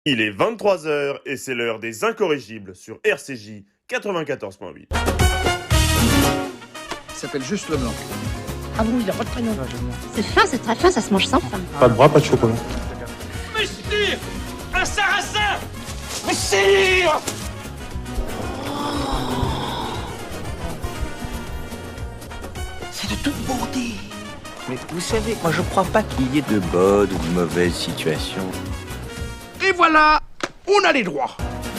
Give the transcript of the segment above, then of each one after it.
Il est 23h et c'est l'heure des incorrigibles sur RCJ 94.8. Il s'appelle juste Leblanc. Ah bon, il a pas de prénom. C'est fin, c'est très fin, ça se mange sans fin. Pas de bras, pas de chocolat. Messire, un sarrasin. Messire. C'est de toute beauté. Mais vous savez, moi je crois pas qu'il y ait de bonnes ou de mauvaises situations. Et voilà, on a les droits.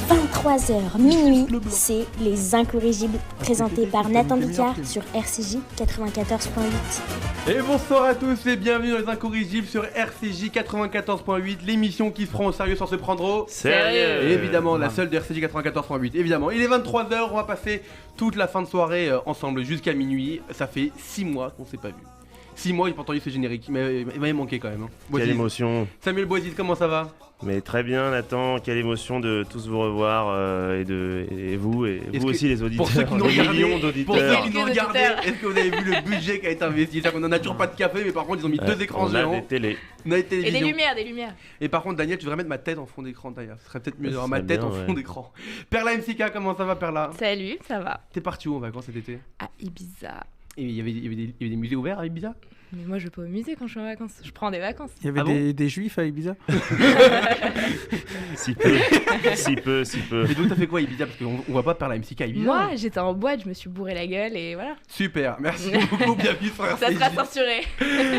23h minuit, c'est Les Incorrigibles, présenté par Nathan Bicard sur RCJ 94.8. Et bonsoir à tous et bienvenue dans Les Incorrigibles sur RCJ 94.8, l'émission qui se prend au sérieux sans se prendre au Sérieux. Et évidemment, la seule de RCJ 94.8, évidemment. Il est 23h, on va passer toute la fin de soirée ensemble jusqu'à minuit. Ça fait 6 mois qu'on s'est pas vu. 6 mois, j'ai pas entendu ce générique, mais il m'avait manqué quand même. Quelle émotion. Samuel Boisis, comment ça va? Mais très bien Nathan, quelle émotion de tous vous revoir et vous aussi les auditeurs. Pour ceux qui nous les regardaient, millions d'auditeurs. est-ce que vous avez vu le budget qui a été investi? C'est-à-dire qu'on en a toujours pas de café, mais par contre ils ont mis 2 écrans on a géants. des télés. On a des Et télévisions. des lumières. Et par contre, Daniel, tu devrais mettre ma tête en fond d'écran d'ailleurs. Ce serait peut-être mieux d'avoir ma serait tête bien, en fond ouais. d'écran. Perla MCK, comment ça va, Perla? Salut, ça va? T'es parti où en vacances cet été? À Ibiza. Et il y avait des musées ouverts à Ibiza? Mais moi je vais pas au musée quand je suis en vacances, je prends des vacances. Il y avait Ah bon des juifs à Ibiza. Si peu. Et donc t'as fait quoi à Ibiza? Parce qu'on voit pas Perla MCK à Ibiza. Moi j'étais en boîte, je me suis bourré la gueule et voilà. Super, merci beaucoup, bienvenue sur Ça RCJ. sera censuré.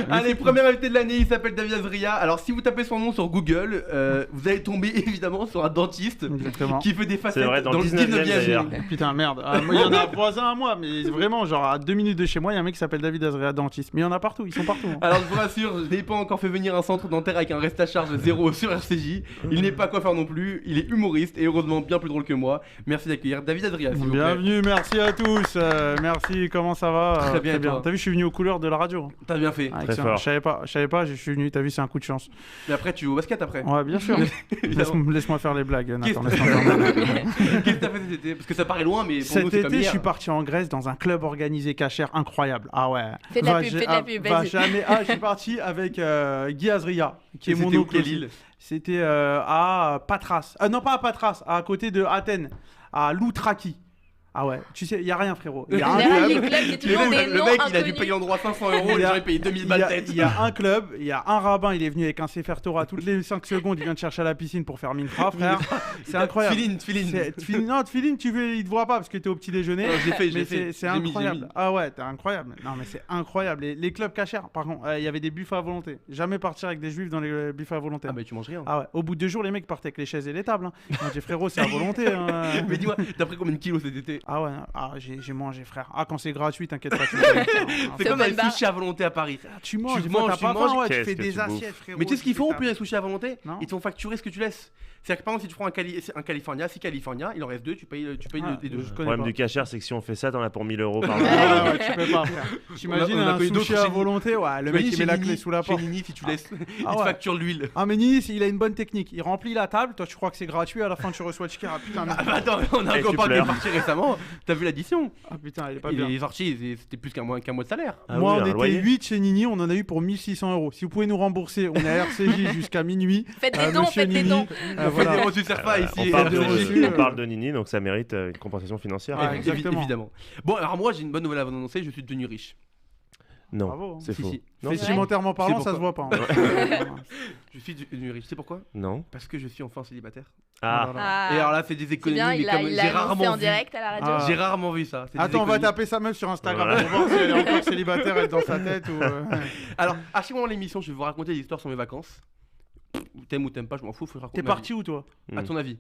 Allez, premier invité de l'année, il s'appelle David Azria. Alors si vous tapez son nom sur Google, vous allez tomber évidemment sur un dentiste Exactement. qui fait des facettes C'est vrai, dans le le 19e d'ailleurs. Putain, merde. Moi, il y en a voisin à moi, mais vraiment, genre à 2 minutes de chez moi, il y a un mec qui s'appelle David Azria, dentiste. Mais il y en a partout, ils sont partout. Hein. Alors je vous rassure, je n'ai pas encore fait venir un centre dentaire avec un reste à charge 0 sur RCJ. Il n'est pas coiffeur non plus, il est humoriste et heureusement bien plus drôle que moi. Merci d'accueillir David Adria, s'il vous plaît. Bienvenue, merci à tous. Merci, comment ça va? Très bien, et toi? T'as vu, je suis venu aux couleurs de la radio. T'as bien fait. Ah, Très excellent. fort. Je savais pas, je suis venu, t'as vu, c'est un coup de chance. Mais après tu joues au basket après. Ouais, bien sûr. Évidemment. Laisse-moi faire les blagues, Qu'est-ce Nathan. Laisse-moi faire mes blagues. Qu'est-ce que t'as fait cet été? Parce que ça paraît loin, mais pour Cet nous c'est comme été, je hier. suis parti en Grèce dans un club organisé cachère incroyable. Ah ouais. Fais de la pub, Va vas-y. jamais. Ah, je suis parti avec Guy Azria, qui est Et mon c'était où, oncle quelle aussi. île? C'était à Patras. Non, pas à Patras, à côté de Athènes, à Loutraki. Ah ouais, tu sais, il y a rien, frérot. Il y a un Derrière les club. clubs, il y a toujours des Le noms mec il a dû inconnus. payer l'endroit 500 €, les gens ils payent 2000 Il y balles a- tête. il y a un club, il y a un rabbin, il est venu avec un Sefer Torah toutes les 5 secondes, il vient te chercher à la piscine pour faire Mintra, frère. C'est incroyable. Tfilin. Non, Tfilin, il te voit pas parce que t'es au petit déjeuner. Non, j'ai Mais fait. c'est J'ai mis. incroyable. Ah ouais, t'es incroyable. Non, mais c'est incroyable. Les clubs cachers, par contre, il y avait des buffets à volonté. Jamais partir avec des juifs dans les buffets à volonté. Ah bah tu manges rien. Ah ouais, au bout de 2 jours, les mecs partaient avec les chaises et les tables. Hein. Moi, j'ai frérot, c'est à volonté. Hein. Mais dis-moi, t'as pris combien de kilos cet été? Ah ouais, j'ai mangé, frère. Ah, quand c'est gratuit, t'inquiète pas. C'est comme dans les open bar. sushis à volonté à Paris. Tu manges, Tu des fois, manges, t'as tu pas manges, faim, ouais, tu qu'est-ce fais que des tu assiettes, frérot. Mais tu sais ce qu'ils font pour les sushis à volonté? Non. Ils te font facturer ce que tu laisses. C'est-à-dire que par exemple, si tu prends un California, 6 California, il en reste 2, tu payes Ah, les 2. je Le connais problème pas. du cachère, c'est que si on fait ça, t'en as pour 1000 € par Ah mois. ouais, tu peux pas, frère. T'imagines On a un connu d'autres sushi à chez- volonté, ouais, le mec il met la clé sous la porte. Chez Nini, si tu laisses, il Ah te ouais. facture l'huile. Ah mais Nini, il a une bonne technique. Il remplit la table, toi tu crois que c'est gratuit, à la fin tu reçois le chicken. Ah putain, mais... Ah bah attends, on a un Et tu copain qui est pleures. parti récemment. T'as vu l'addition? Ah putain, il est pas Il bien. est sorti, c'était plus qu'un mois de salaire. Ah Moi oui, on un était loyer. 8 chez Nini, on en a eu pour 1600 €. Si vous pouvez nous rembourser, on est à RCJ jusqu'à minuit. Faites des dons, Monsieur faites des Nini, dons. On fait voilà. des reçus Serpa ici. On parle, de de, reçu, on parle de Nini, donc ça mérite une compensation financière. Ouais, exactement. Évidemment. Bon, alors moi j'ai une bonne nouvelle à vous annoncer, je suis devenu riche. Non, Bravo, hein. c'est Si, faux. si. Non, Vestimentairement parlant, C'est ça se voit pourquoi. pas. Hein. Je suis devenu riche, tu sais pourquoi? non. Parce que je suis enfin célibataire. Ah, Ah. Et alors là, c'est des C'est économies, bien, mais il comme a j'ai annoncé rarement en vu. direct à la radio. Ah. J'ai rarement vu ça. C'est des Attends, on va économies. taper sa meuf sur Instagram Voilà. pour voir si elle est encore célibataire, elle est dans sa tête ou. Alors, à chaque moment de l'émission, je vais vous raconter des histoires sur mes vacances. T'aimes ou t'aimes pas, je m'en fous, faut que je raconte T'es ma parti où toi? vie. À ton avis?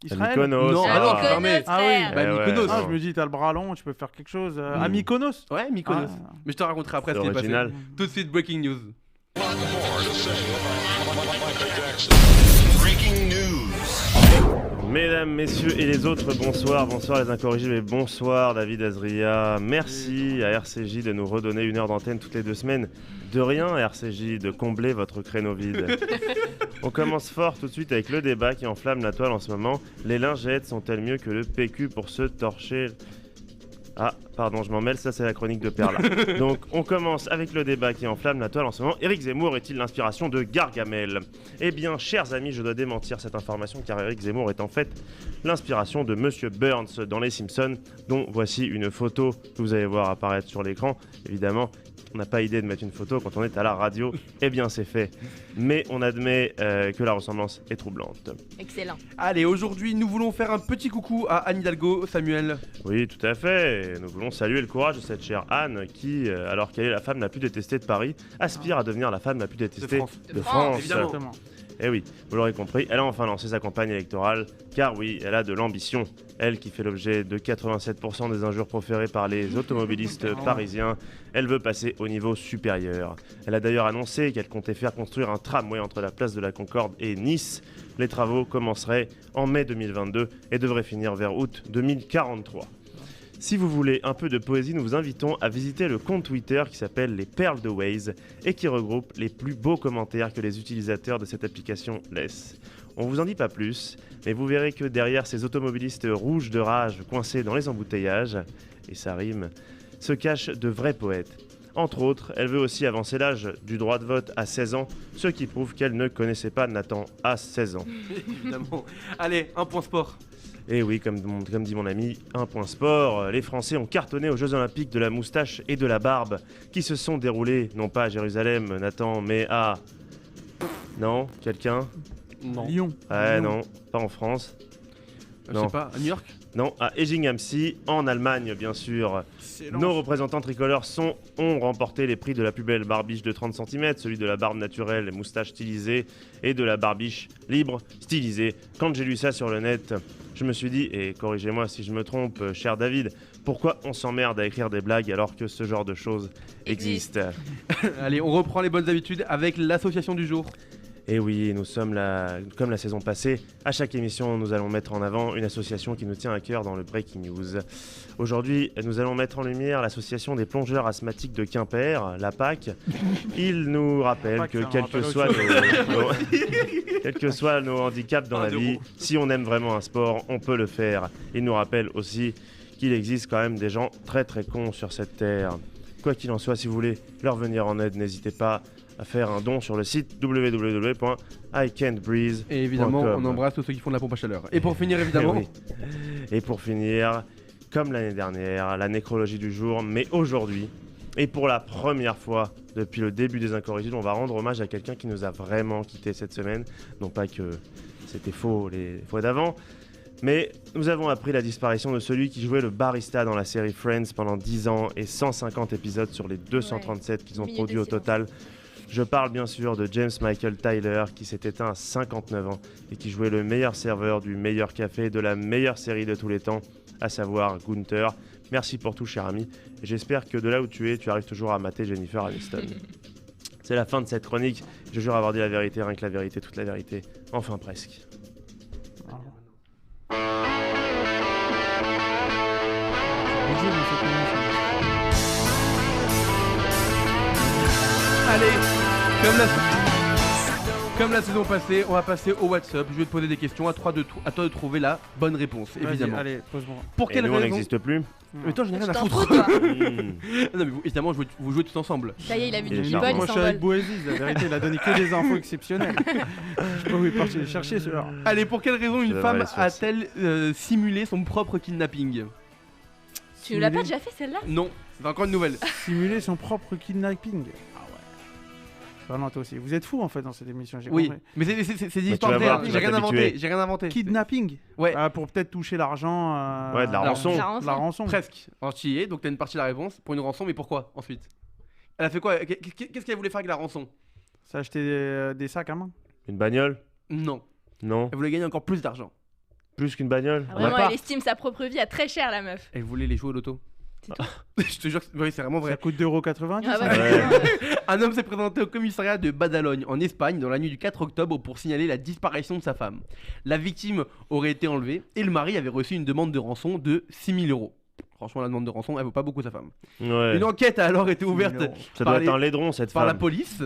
Israël? Mykonos. Non, Ah, alors, Mykonos, fermé. Ah oui. frère. Bah, Eh ouais, Mykonos. Ah, non. je me dis, t'as le bras long, tu peux faire quelque chose. À Mykonos? Ouais, Mykonos. Ah. Mais je te raconterai après ce C'est qui est passé. original. Tout de suite, breaking news. Mesdames, messieurs et les autres, bonsoir les incorrigibles et bonsoir David Azria. Merci à RCJ de nous redonner 1 heure d'antenne toutes les 2 semaines. De rien à RCJ de combler votre créneau vide. On commence fort tout de suite avec le débat qui enflamme la toile en ce moment. Les lingettes sont-elles mieux que le PQ pour se torcher? Ah, pardon, je m'en mêle, ça c'est la chronique de Perla. Donc on commence avec le débat qui enflamme la toile en ce moment. Éric Zemmour est-il l'inspiration de Gargamel ? Eh bien, chers amis, je dois démentir cette information car Éric Zemmour est en fait l'inspiration de Monsieur Burns dans Les Simpsons, dont voici une photo que vous allez voir apparaître sur l'écran. Évidemment, on n'a pas idée de mettre une photo quand on est à la radio, eh bien c'est fait. Mais on admet que la ressemblance est troublante. Excellent. Allez, aujourd'hui, nous voulons faire un petit coucou à Anne Hidalgo, Samuel. Oui, tout à fait. Et nous voulons saluer le courage de cette chère Anne qui, alors qu'elle est la femme la plus détestée de Paris, aspire à devenir la femme la plus détestée de France. Évidemment. Eh oui, vous l'aurez compris, elle a enfin lancé sa campagne électorale, car oui, elle a de l'ambition. Elle qui fait l'objet de 87% des injures proférées par les automobilistes parisiens, elle veut passer au niveau supérieur. Elle a d'ailleurs annoncé qu'elle comptait faire construire un tramway entre la place de la Concorde et Nice. Les travaux commenceraient en mai 2022 et devraient finir vers août 2043. Si vous voulez un peu de poésie, nous vous invitons à visiter le compte Twitter qui s'appelle Les Perles de Waze et qui regroupe les plus beaux commentaires que les utilisateurs de cette application laissent. On vous en dit pas plus, mais vous verrez que derrière ces automobilistes rouges de rage coincés dans les embouteillages, et ça rime, se cachent de vrais poètes. Entre autres, elle veut aussi avancer l'âge du droit de vote à 16 ans, ce qui prouve qu'elle ne connaissait pas Nathan à 16 ans. Évidemment. Allez, un point sport. Et oui, comme dit mon ami, un point sport, les Français ont cartonné aux Jeux Olympiques de la moustache et de la barbe, qui se sont déroulés, non pas à Jérusalem, Nathan, mais à... Non, quelqu'un ? Non. Lyon. Ouais, Lyon. non, pas en France. Je Non. sais pas, à New York. Non, à Ejing-am-Si, en Allemagne, bien sûr. Nos représentants tricolores ont remporté les prix de la plus belle barbiche de 30 cm, celui de la barbe naturelle et moustache stylisée, et de la barbiche libre stylisée. Quand j'ai lu ça sur le net, je me suis dit, et corrigez-moi si je me trompe, cher David, pourquoi on s'emmerde à écrire des blagues alors que ce genre de choses existe ? Allez, on reprend les bonnes habitudes avec l'association du jour. Et oui, nous sommes là, comme la saison passée, à chaque émission nous allons mettre en avant une association qui nous tient à cœur dans le Breaking News. Aujourd'hui, nous allons mettre en lumière l'association des plongeurs asthmatiques de Quimper, la PAC. Ils nous rappellent que quels que soient nos handicaps dans la vie, si on aime vraiment un sport, on peut le faire. Ils nous rappellent aussi qu'il existe quand même des gens très très cons sur cette terre. Quoi qu'il en soit, si vous voulez leur venir en aide, n'hésitez pas à faire un don sur le site www.ican'tbreathe.com. Et évidemment, on embrasse tous ceux qui font de la pompe à chaleur. Et pour finir, évidemment... Oui. Et pour finir, comme l'année dernière, la nécrologie du jour, mais aujourd'hui, et pour la première fois depuis le début des Incorrigibles, on va rendre hommage à quelqu'un qui nous a vraiment quitté cette semaine. Non pas que c'était faux les fois d'avant, mais nous avons appris la disparition de celui qui jouait le barista dans la série Friends pendant 10 ans et 150 épisodes sur les 237 qu'ils ont produits au total. Je parle bien sûr de James Michael Tyler qui s'est éteint à 59 ans et qui jouait le meilleur serveur du meilleur café de la meilleure série de tous les temps, à savoir Gunther. Merci pour tout, cher ami, et j'espère que de là où tu es, tu arrives toujours à mater Jennifer Aniston. C'est la fin de cette chronique, je jure avoir dit la vérité, rien que la vérité, toute la vérité, enfin presque. Allez, comme la saison passée, on va passer au WhatsApp. Je vais te poser des questions, à toi de trouver la bonne réponse, évidemment. Allez, pose-moi. Pour Et quelle nous, on raison n'existe plus. Mais toi, j'en ai rien à Je t'en foutre. fous, toi. Non, mais évidemment, vous jouez tous ensemble. Ça y est, il a vu Il est du charmant. people, Moi il je suis avec s'envole. Boaziz, la vérité, il a donné que des infos exceptionnelles. Je sais pas où il est parti les chercher ceux-là. Allez, pour quelle raison une devrais femme les sourcer. a-t-elle simulé son propre kidnapping? Tu l'as pas déjà fait celle-là? Non, c'est encore une nouvelle. Simuler son propre kidnapping. Ah ouais. Bah non, toi aussi. Vous êtes fous en fait dans cette émission, j'ai Oui, compris. mais c'est des tu histoires vas vraies. voir, hein. tu J'ai vas rien inventé. t'habituer. J'ai rien inventé. Kidnapping. Ouais. Pour peut-être toucher l'argent. Ouais, de la rançon. La rançon. Presque. Alors tu y es, donc t'as une partie de la réponse pour une rançon, mais pourquoi ensuite? Elle a fait quoi? Qu'est-ce qu'elle voulait faire avec la rançon? Ça acheter des sacs à main. Une bagnole? Non. Non. Elle voulait gagner encore plus d'argent. Plus qu'une bagnole? Ah, vraiment, elle estime sa propre vie à très cher, la meuf. Elle voulait les jouer au loto. C'est tout. Je te jure, oui, c'est vraiment vrai. Ça coûte 2,90 €. Ah ça. ouais. Un homme s'est présenté au commissariat de Badalogne en Espagne dans la nuit du 4 octobre pour signaler la disparition de sa femme. La victime aurait été enlevée et le mari avait reçu une demande de rançon de 6 000 €. Franchement, la demande de rançon, elle vaut pas beaucoup sa femme. Ouais. Une enquête a alors été ouverte Ça par doit les- être un laidron cette par la femme. police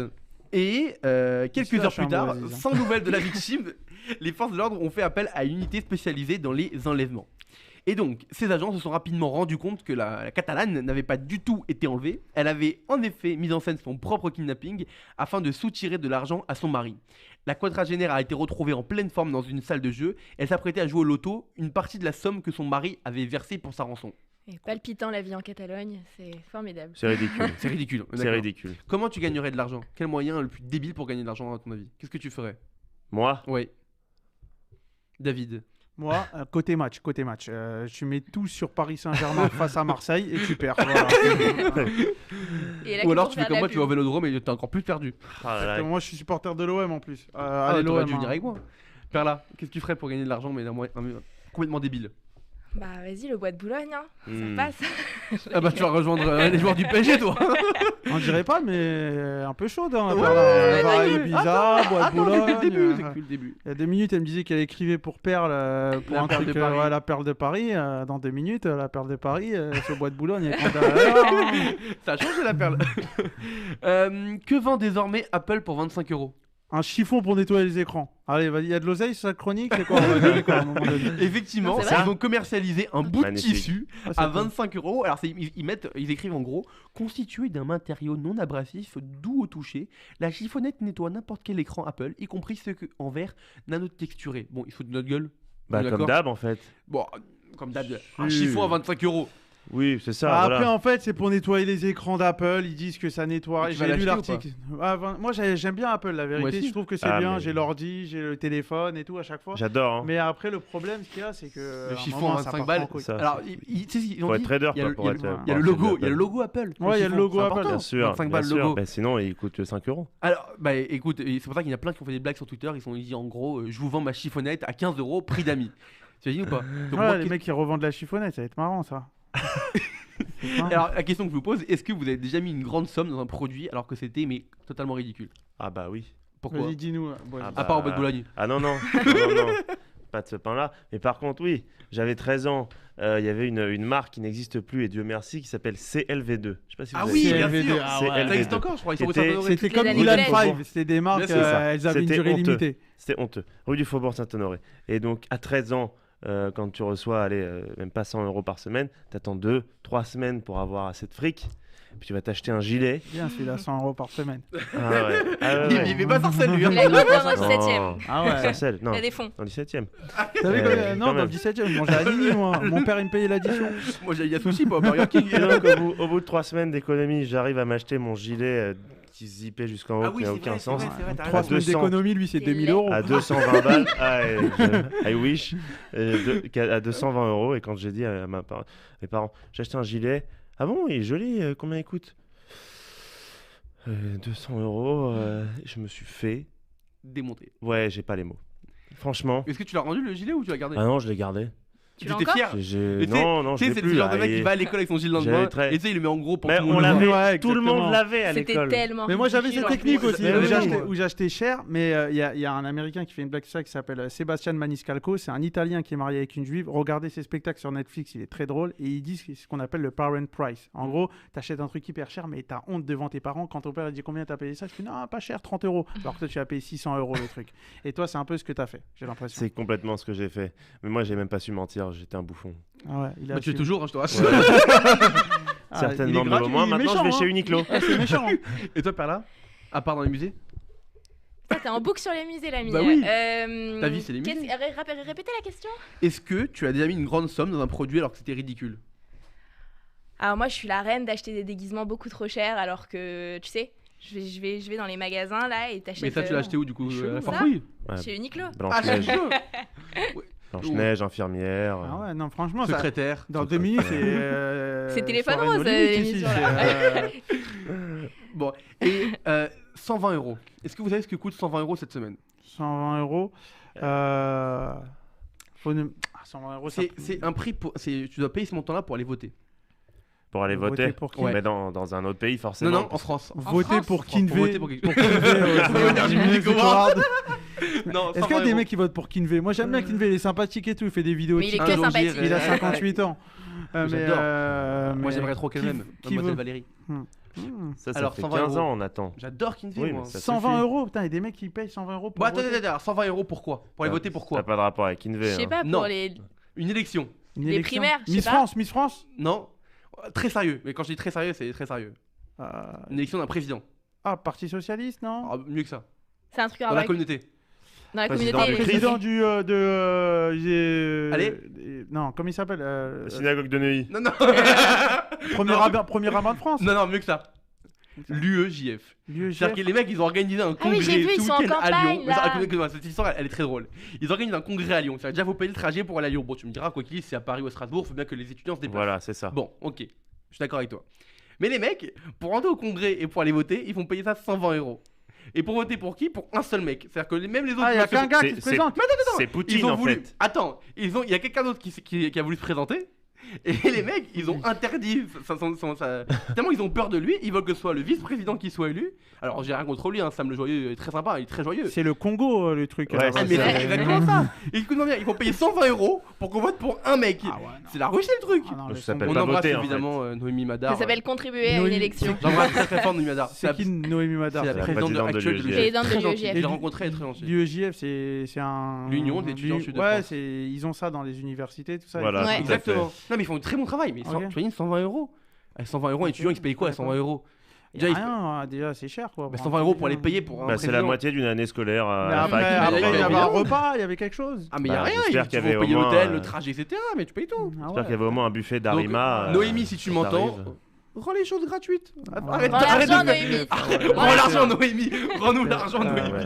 et quelques se heures lâche plus un tard, mot, Aziz, hein. sans nouvelles de la victime, les forces de l'ordre ont fait appel à une unité spécialisée dans les enlèvements. Et donc, ces agents se sont rapidement rendus compte que la Catalane n'avait pas du tout été enlevée. Elle avait en effet mis en scène son propre kidnapping afin de soutirer de l'argent à son mari. La quadragénaire a été retrouvée en pleine forme dans une salle de jeu. Elle s'apprêtait à jouer au loto une partie de la somme que son mari avait versée pour sa rançon. Et palpitant la vie en Catalogne, c'est formidable. C'est ridicule. C'est ridicule. C'est d'accord. ridicule. Comment tu gagnerais de l'argent? Quel moyen le plus débile pour gagner de l'argent à ton avis? Qu'est-ce que tu ferais? Moi, Oui. David. Moi, côté match. Tu mets tout sur Paris Saint-Germain face à Marseille et tu perds. Voilà. Et là, Ou alors pour tu fais faire comme de moi, la tu vas au pub. Vélodrome et t'as encore plus perdu. ah là là, Moi, je suis supporter de l'OM en plus. Ah, Allez, t'aurais l'OM. dû venir avec moi. Perla, qu'est-ce que tu ferais pour gagner de l'argent mais complètement débile? Bah vas-y, le bois de Boulogne, hein. Hmm. Ça passe. Ah bah tu vas rejoindre les joueurs du PSG toi. On dirait pas, mais un peu chaude. Hein, Ouais, Perla. ouais, Va à ouais. Ibiza, Bois de Attends, c'est que le Boulogne. début, c'est que le début. Il y a 2 minutes, elle me disait qu'elle écrivait pour Perle, pour La un Perle truc, de Paris. ouais, la Perle de Paris. Dans 2 minutes, la Perle de Paris, c'est au Bois de Boulogne. elle compte derrière. Ça a changé la perle. Que vend désormais Apple pour 25 €? Un chiffon pour nettoyer les écrans. Allez, vas-y, il y a de l'oseille sur sa chronique. C'est quoi, on va gagner, quoi, à un moment donné. Effectivement, Non, c'est vrai. ils ont commercialisé un bout Magnifique. de tissu Ah, c'est à cool. 25 €. Alors ils écrivent en gros constitué d'un matériau non abrasif, doux au toucher. La chiffonnette nettoie n'importe quel écran Apple, y compris ceux en verre nanotexturé. Bon, il faut de notre gueule. bah, On est comme d'accord d'hab en fait. Bon, comme d'hab, un Si. chiffon à 25 €. Oui, c'est ça. Ah, voilà. Après, en fait, c'est pour nettoyer les écrans d'Apple. Ils disent que ça nettoie. Et tu vas J'ai lu l'acheter ou l'article. Moi, j'aime bien Apple, la Moi vérité. aussi. Je trouve que c'est Ah, bien. mais- J'ai l'ordi, j'ai le téléphone et tout à chaque fois. J'adore. Hein. Mais après, le problème, ce qu'il y a, c'est que. Le à un chiffon moment, à ça 25 part balles. en couille. Ça, Alors, ils ont Faut dit, être trader il y a quoi, le- pour il y a être. le- pour il y a le acheter de logo, l'Apple. il y a le logo Apple. Ouais, il y a le chiffon, logo c'est Apple. important. Bien sûr, 25 bien balles sûr. logo. Bah, sinon, il coûte 5 €. Alors, bah écoute, c'est pour ça qu'il y en a plein qui ont fait des blagues sur Twitter. Ils ont dit en gros, je vous vends ma chiffonnette à 15 €, prix d'amis. Tu as dit ou pas? Donc, Ouais, moi, les mecs qui revendent la chiffonnette, ça va être marrant, ça. C'est marrant. Alors, la question que je vous pose, est-ce que vous avez déjà mis une grande somme dans un produit alors que c'était mais totalement ridicule? Ah bah oui. Pourquoi? Vas-y, dis-nous. Bon, Ah À bah, part au bois de Boulogne. Ah non, non. non. Pas de ce pain-là. Mais par contre, oui, j'avais 13 ans. Il y avait une marque qui n'existe plus, et Dieu merci, qui s'appelle CLV2. Je sais pas si vous Ah avez oui, vu. bien CLV2, sûr. ah ouais. Ça existe CLV2. encore, je crois. Ils sont C'était- récents. C'était Toutes comme les Dylan années collège. 5. C'était des marques, Bien sûr, ça. elles avaient une C'était durée honteux. limitée. C'était honteux. Rue du Faubourg Saint-Honoré. Et donc, à 13 ans, quand tu reçois, allez, même pas 100 € par semaine, t'attends 2-3 semaines pour avoir assez de fric. Puis tu vas t'acheter un gilet. Bien, celui-là, 100 € par semaine. Ah ouais. Ah ouais. Il fait pas sorcelle lui. Il a grandi dans le Non. 17ème. Ah ouais. Sarcelles, non, Il y a des fonds. dans le 17ème. T'as vu quoi quand Non, dans même. le 17ème, je mangeais à Nini, moi. Mon père, il me payait l'addition. Moi j'ai des soucis pas Burger King. Et donc, au bout de 3 semaines d'économie, j'arrive à m'acheter mon gilet qui se zippait jusqu'en haut, Ah qui oui, n'a c'est aucun vrai, c'est sens. vrai, c'est vrai, t'as 3 raison. semaines 200. d'économie, lui, c'est C'est 2000 laid. €. À 220 balles, I wish, à 220 €. Et quand j'ai dit à mes parents, j'ai acheté un gilet. Ah bon, il est joli, combien il coûte 200 €. Je me suis fait. Démonté. Ouais, j'ai pas les mots. Franchement. Est-ce que tu l'as rendu le gilet ou tu l'as gardé? Ah non, je l'ai gardé. Tu l'as étais encore fier? J'ai- Mais tu sais- Non, Tu je sais, l'ai c'est plus. le genre de là, mec qui il- va à l'école avec son gilet le lendemain J'avais très- et tu sais, il le met en gros pour Mais que tout le on monde le l'avait, voit. Ouais, tout le monde exactement. l'avait à C'était l'école. tellement. Mais moi j'avais cette ridicule, technique en aussi, plus. Mais où oui. j'achetais cher, mais il y a un Américain qui fait une blague sur ça qui s'appelle Sébastien Maniscalco, c'est un Italien qui est marié avec une Juive. Regardez ses spectacles sur Netflix, il est très drôle, et il dit ce qu'on appelle le parent price. En gros, t'achètes un truc hyper cher, mais t'as honte devant tes parents. Quand ton père dit combien t'as payé ça, je fais non, pas cher, 30 €. Alors que toi tu as payé 600 € le truc. Et toi c'est un peu ce que t'as fait, j'ai l'impression. C'est complètement ce que j'ai fait. Mais moi, j'ai même pas su mentir, j'étais un bouffon. Ah ouais, il a Bah, tu es su- toujours, hein, je te rassure. Ouais. Ah, Certainement, il est mais au gratuit, moins, il est maintenant, je vais méchant, chez hein. Uniqlo. Ah, c'est méchant. Hein. Et toi, Perla? À part dans les musées? Ah, t'es en boucle sur les musées, l'ami. Bah oui. Ta vie, c'est les musées. Répétez la question. Est-ce que tu as déjà mis une grande somme dans un produit alors que c'était ridicule? Alors moi, je suis la reine d'acheter des déguisements beaucoup trop chers, alors que, tu sais, je vais dans les magasins, là, et t'achètes... Mais ça, tu l'as acheté où du coup? chelou, À la ça. Farfouille? Ouais, Chez Uniqlo. Blanche-Neige, Ouais. Blanche-Neige, infirmière. Ah ouais, non, franchement, ça, Secrétaire. dans 2 minutes, C'est téléphone soirée rose, no limit ici, l'émission, c'est, là. Bon, et 120 €. Est-ce que vous savez ce que coûte 120 € cette semaine? 120 €. Faut ne... 120 €, ça C'est un prix pour. Tu dois payer ce montant-là pour aller voter. Pour aller voter. pour qui? Ouais. Mais dans un autre pays, forcément. Non, en France. Voter France pour Pour Kinvey. voter pour quelque chose. Kinvey, Music Award. Non, Est-ce qu'il y a des mecs qui votent pour Kinvey? Moi j'aime bien Kinvey, il est sympathique et tout, il fait des vidéos. Mais il est TikTok. que Un jour, sympathique. j'irai. Il a 58 ans. J'adore. Mais Moi j'aimerais trop qu'elle qui- m'aime. qui Mademoiselle veut- Valérie. Ça Alors, fait 120 15 €. ans, on attend. J'adore Kinvey, Oui, moi. mais ça 120 suffit. €, putain, il y a des mecs qui payent 120 € pour Bon, attends, voter. attends, 120 € pourquoi? Pour aller voter Ça pourquoi? n'a pas de rapport avec Je Kinvey. sais hein. pas, Non. pour les... Une élection. Une Les élection. primaires, je sais pas. Miss France. Non. Très sérieux. Mais quand je dis très sérieux, c'est très sérieux. Une élection d'un président. Ah, Parti Socialiste, non? Ah, mieux que ça. C'est un truc à Dans voir la avec- communauté. dans la Président communauté. du Christ. Président du... Allez. Non, comment il s'appelle La synagogue de Neuilly. Non, non. Premier rabbin de France. Non, mieux que ça. L'UEJF. L'UEJF. C'est-à-dire que les mecs, ils ont organisé un Ah oui, congrès j'ai vu, ils ce sont en week-end à campagne, Lyon. là. Écoute-moi, cette histoire, elle est très drôle. Ils organisent un congrès à Lyon. C'est-à-dire déjà, faut payer le trajet pour aller à Lyon. Bon, tu me diras, quoi qu'il y ait, c'est à Paris ou à Strasbourg, faut bien que les étudiants se déplacent. Voilà, c'est ça. Bon, ok. Je suis d'accord avec toi. Mais les mecs, pour rentrer au congrès et pour aller voter, ils font payer ça 120 €. Et pour voter pour qui? Pour un seul mec. C'est-à-dire que même les autres. Ah, il y a mecs se- qu'un gars qui c'est- se présente. C'est Poutine Ils ont en voulu. fait. Attends, il y a quelqu'un d'autre qui a voulu se présenter. Et les mecs, ils ont interdit. Tellement ils ont peur de lui, ils veulent que ce soit le vice-président qui soit élu. Alors j'ai rien contre lui, hein, Sam le Joyeux est très sympa, il est très joyeux. C'est le Congo, le truc. Ouais, là-bas. c'est Ah, mais ça. c'est exactement ça. Et écoute-moi bien, ils vont payer 120 € pour qu'on vote pour un mec. Ah ouais, non. C'est la Russie le truc. Ah non, Ça laisse s'appelle On pas embrasse voter, en évidemment Noémie Madar. Ça s'appelle contribuer à une Noémie. élection. J'embrasse très très fort Noémie Madar. C'est qui Noémie Madar? C'est la la présidente présidente de actuelle de l'UEJF. l'UEJF. Présidente de Très gentille. l'UEJF. Je l'ai rencontrée, elle est très gentille. L'UEJF, c'est un... L'Union des étudiants juifs de Ouais, France. ils ont ça dans les universités, tout ça. Voilà, Ouais. tout à fait. Exactement. Non mais ils font un très bon travail. Mais Ok. tu imagines 120 €. 120 €, un étudiant il se paye quoi à 120 €? Déjà, Déjà, déjà c'est cher, quoi. Bah, 120 € pour aller payer pour un Bah, c'est la président. moitié d'une année scolaire à Mais la après, fac. après, il y avait un évidemment. repas, il y avait quelque chose. Ah mais y a Bah, rien, j'espère il qu'il y faut avait au payer moins, l'hôtel, le trajet, etc. Mais tu payes tout. Ah J'espère ouais. qu'il y avait au moins un buffet Donc, d'Arima. Noémie, si tu quand m'entends, t'arrives. rends les choses gratuites. Ouais. Arrête, Rends arrête l'argent, de Noémie. Rends l'argent, Noémie. Rends-nous l'argent, Ah, Noémie. ouais.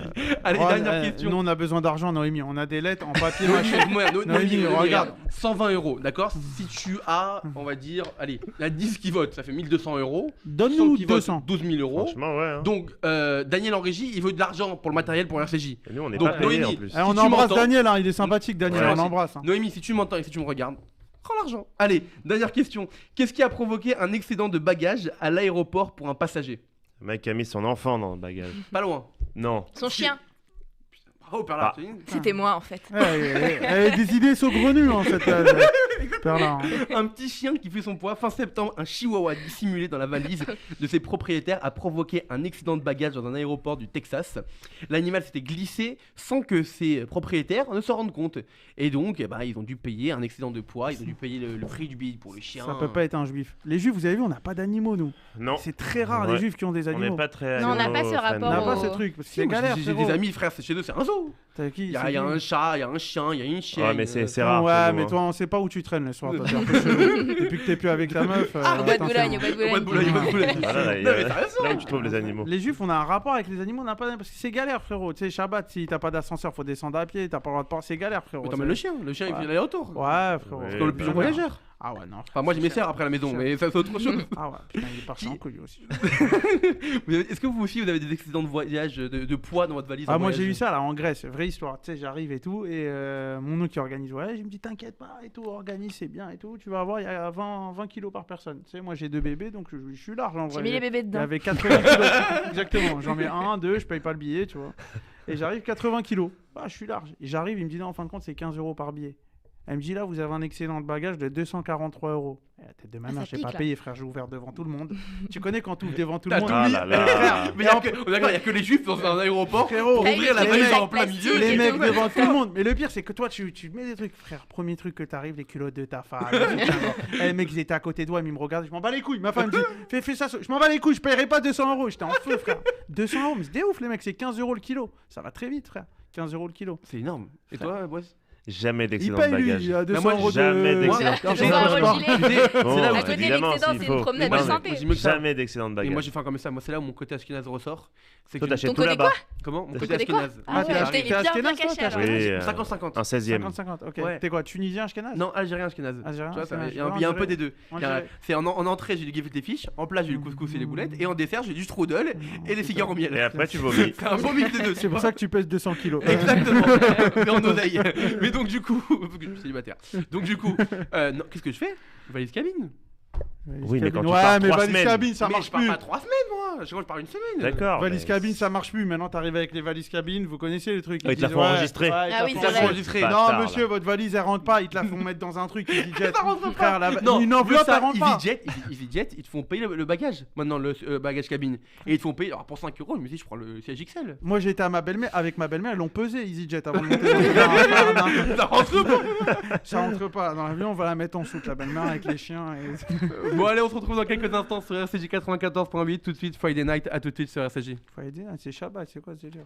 Allez, Ouais, dernière question. Nous, on a besoin d'argent, Noémie. On a des lettres en papier Noémie, mâché. Noémie, Noémie, regarde, regarde. 120 €, d'accord? Si tu as, on va dire, allez, il y a 10 qui votent, ça fait 1200 €. 100 Donne-nous qui votent, 200. 12 000 €. Franchement, ouais. hein. Donc, Daniel en régie, il veut de l'argent pour le matériel pour RCJ. Et nous, on n'est Donc, pas payés en Noémie. plus. Eh, on Si tu embrasse m'entends- Daniel, hein, il est sympathique, Daniel. Ouais. On l'embrasse. hein. Noémie, si tu m'entends et si tu me regardes, rends l'argent. Allez, dernière question. Qu'est-ce qui a provoqué un excédent de bagages à l'aéroport pour un passager? Le mec a mis son enfant dans le bagage. Pas loin. Non. Son chien. Bravo, Perla. Ah. C'était moi en fait. Elle a des idées saugrenues, en fait. Perla, hein. Un petit chien qui fait son poids. Fin septembre, un chihuahua dissimulé dans la valise de ses propriétaires a provoqué un excédent de bagages dans un aéroport du Texas. L'animal s'était glissé sans que ses propriétaires ne s'en rendent compte. Et donc, ils ont dû payer un excédent de poids. Ils ont dû payer le prix du billet pour le chien. Ça peut pas être un juif. Les juifs, vous avez vu, on n'a pas d'animaux, nous. Non. C'est très rare, Ouais. les juifs qui ont des On n'est animaux. pas très. Non, on n'a pas ce animaux rapport On n'a friendly. pas au- ce truc, parce que Si, c'est moi, galère, j'ai frérot. des amis, frère, c'est chez eux, c'est un zoo. T'as qui, Il y a c'est qui un chat, il y a un chien, il y a une chienne. Ouais, mais c'est rare. Ouais, chez nous, mais hein. toi, on sait pas où tu traînes le soir. toi, t'es un peu chelou. Depuis que t'es plus avec ta meuf. Au bois de attention. Boulogne, au bois de Au bois de Boulogne. Boulogne, au bois de Boulogne. Voilà, là, il y Non, a- mais t'as raison. là où tu trouves les animaux. Les juifs, on a un rapport avec les animaux, on n'a pas parce que c'est galère, frérot. Tu sais, Shabbat, si t'as pas d'ascenseur, faut descendre à pied, t'as pas le droit de parler, c'est galère, frérot. Mais t'emmènes le chien il fait l'aller-retour. Ouais, frérot. Ouais, Comme le pigeon bah, voyageur. Ah ouais, non. Enfin, moi j'ai mes serres après la maison, mais ça c'est autre chose. Ah ouais, putain, il est parti en couille aussi. Est-ce que vous aussi vous avez des excédents de voyage, de poids dans votre valise? Ah, en moi voyage j'ai eu ça là en Grèce, vraie histoire. Tu sais, j'arrive et tout, et mon oncle qui organise voyage, il me dit t'inquiète pas et tout, organise, c'est bien et tout. Tu vas voir, il y a 20 kilos par personne. Tu sais, moi j'ai 2 bébés, donc je suis large en vrai. J'ai mis les bébés Il y dedans. avait 80 kilos. Exactement, j'en mets 1, 2, je paye pas le billet, tu vois. Et j'arrive 80 kilos. Ah, je suis large. Et j'arrive, il me dit non, en fin de compte, c'est 15 € par billet. Elle me dit là, vous avez un excédent de bagage de 243 €. Et la tête de ma Ah, mère, ça j'ai pique, pas là. payé, frère, j'ai ouvert devant tout le monde. Tu connais quand tu ouvres devant tout le T'as monde tout Ah mis. là là. Frère, mais on est d'accord, il y a que les juifs dans un aéroport Frérot, pour ouvrir la Avec valise les en plein plastique milieu. et les tout. mecs devant tout le monde. Mais le pire, c'est que toi, tu mets des trucs, frère. Premier truc que t'arrives, les culottes de ta femme. Les mecs, ils étaient à côté de moi, ils me regardent. Je m'en bats les couilles. Ma femme me dit fais ça. Je m'en bats les couilles, je paierai pas 200 €. J'étais en feu, frère. 200 €, mais c'est des ouf, les mecs. C'est 15 € le kilo. Ça va très vite, frère. 15 € le kilo. C'est énorme. Et toi, Boss? Jamais Il d'excédent de paye, lui. bagage. Il a 200 moi, €. jamais de... d'excédent. Moi, j'ai j'ai pas pas un le gilet. Tu sais, Bon, c'est là où À côté de évidemment, l'excédent, s'il c'est faut. une promenade Mais de moi, santé. j'ai mieux que ça. Jamais d'excédent de Et bagage. moi, je vais faire comme ça. Moi, c'est là où mon côté Ashkenaz ressort. C'est Toi, que t'achètes Ton tout côté là-bas. comment mon Ton côté côté quoi? Ashkenaz. Ah t'es ouais, acheté- putain, il est bien t'es bien Ashkenaz, toi, caché t'as alors. Oui, 50-50. un 16e. 50-50, ok. Ouais. T'es quoi, tunisien, Ashkenaz? Non, algérien Ashkenaz. Algérien, Tu vois, Ashkenaz, il y a un peu des deux. Moi, Il y a- j'ai- C'est en entrée, j'ai du gefilte fish. En plat, j'ai du couscous et les boulettes. Et en dessert, j'ai du strudel et des cigares au miel. Et après, tu vomis. C'est un bon mix des deux. C'est pour ça que tu pèses 200 kilos. Exactement. Mais en oseille. Mais donc du coup, parce que je suis célibataire. Donc du coup, non, qu'est-ce que je fais? Valise cabine. Oui, mais quand tu Ouais, pars mais 3 valise semaines. cabine, ça Mais marche je pars plus. pas 3 semaines, moi. Je pars une semaine. D'accord. Valise mais- cabine, ça marche plus. Maintenant, t'arrives avec les valises cabines. Vous connaissez le truc. Ah, ils te la disent, font ouais, enregistrer. ouais, ils te Ah la oui, font c'est vrai. enregistrer. Bâtard, Non, là. monsieur, votre valise, elle rentre pas. Ils te la font mettre dans un truc. EasyJet. Ça rentre pas. Frère, Non, une enveloppe, elle rentre pas. EasyJet, ils te font payer le bagage. Maintenant, le bagage cabine. Et ils te font payer. Alors, pour 5 euros, je me dis, je prends le siège XL. Moi, j'étais à ma belle-mère. Avec ma belle-mère, elles l'ont pesé EasyJet avant de monter dans l'avion. Ça rentre pas. Ça rentre pas. Dans l'avion, on va la mettre en soute, la belle-mère, avec les chiens. Bon, allez, on se retrouve dans quelques instants sur RCJ 94.8. Tout de suite, Friday Night. À tout de suite sur RCJ. Faut aider, c'est Shabbat, c'est quoi ce délire?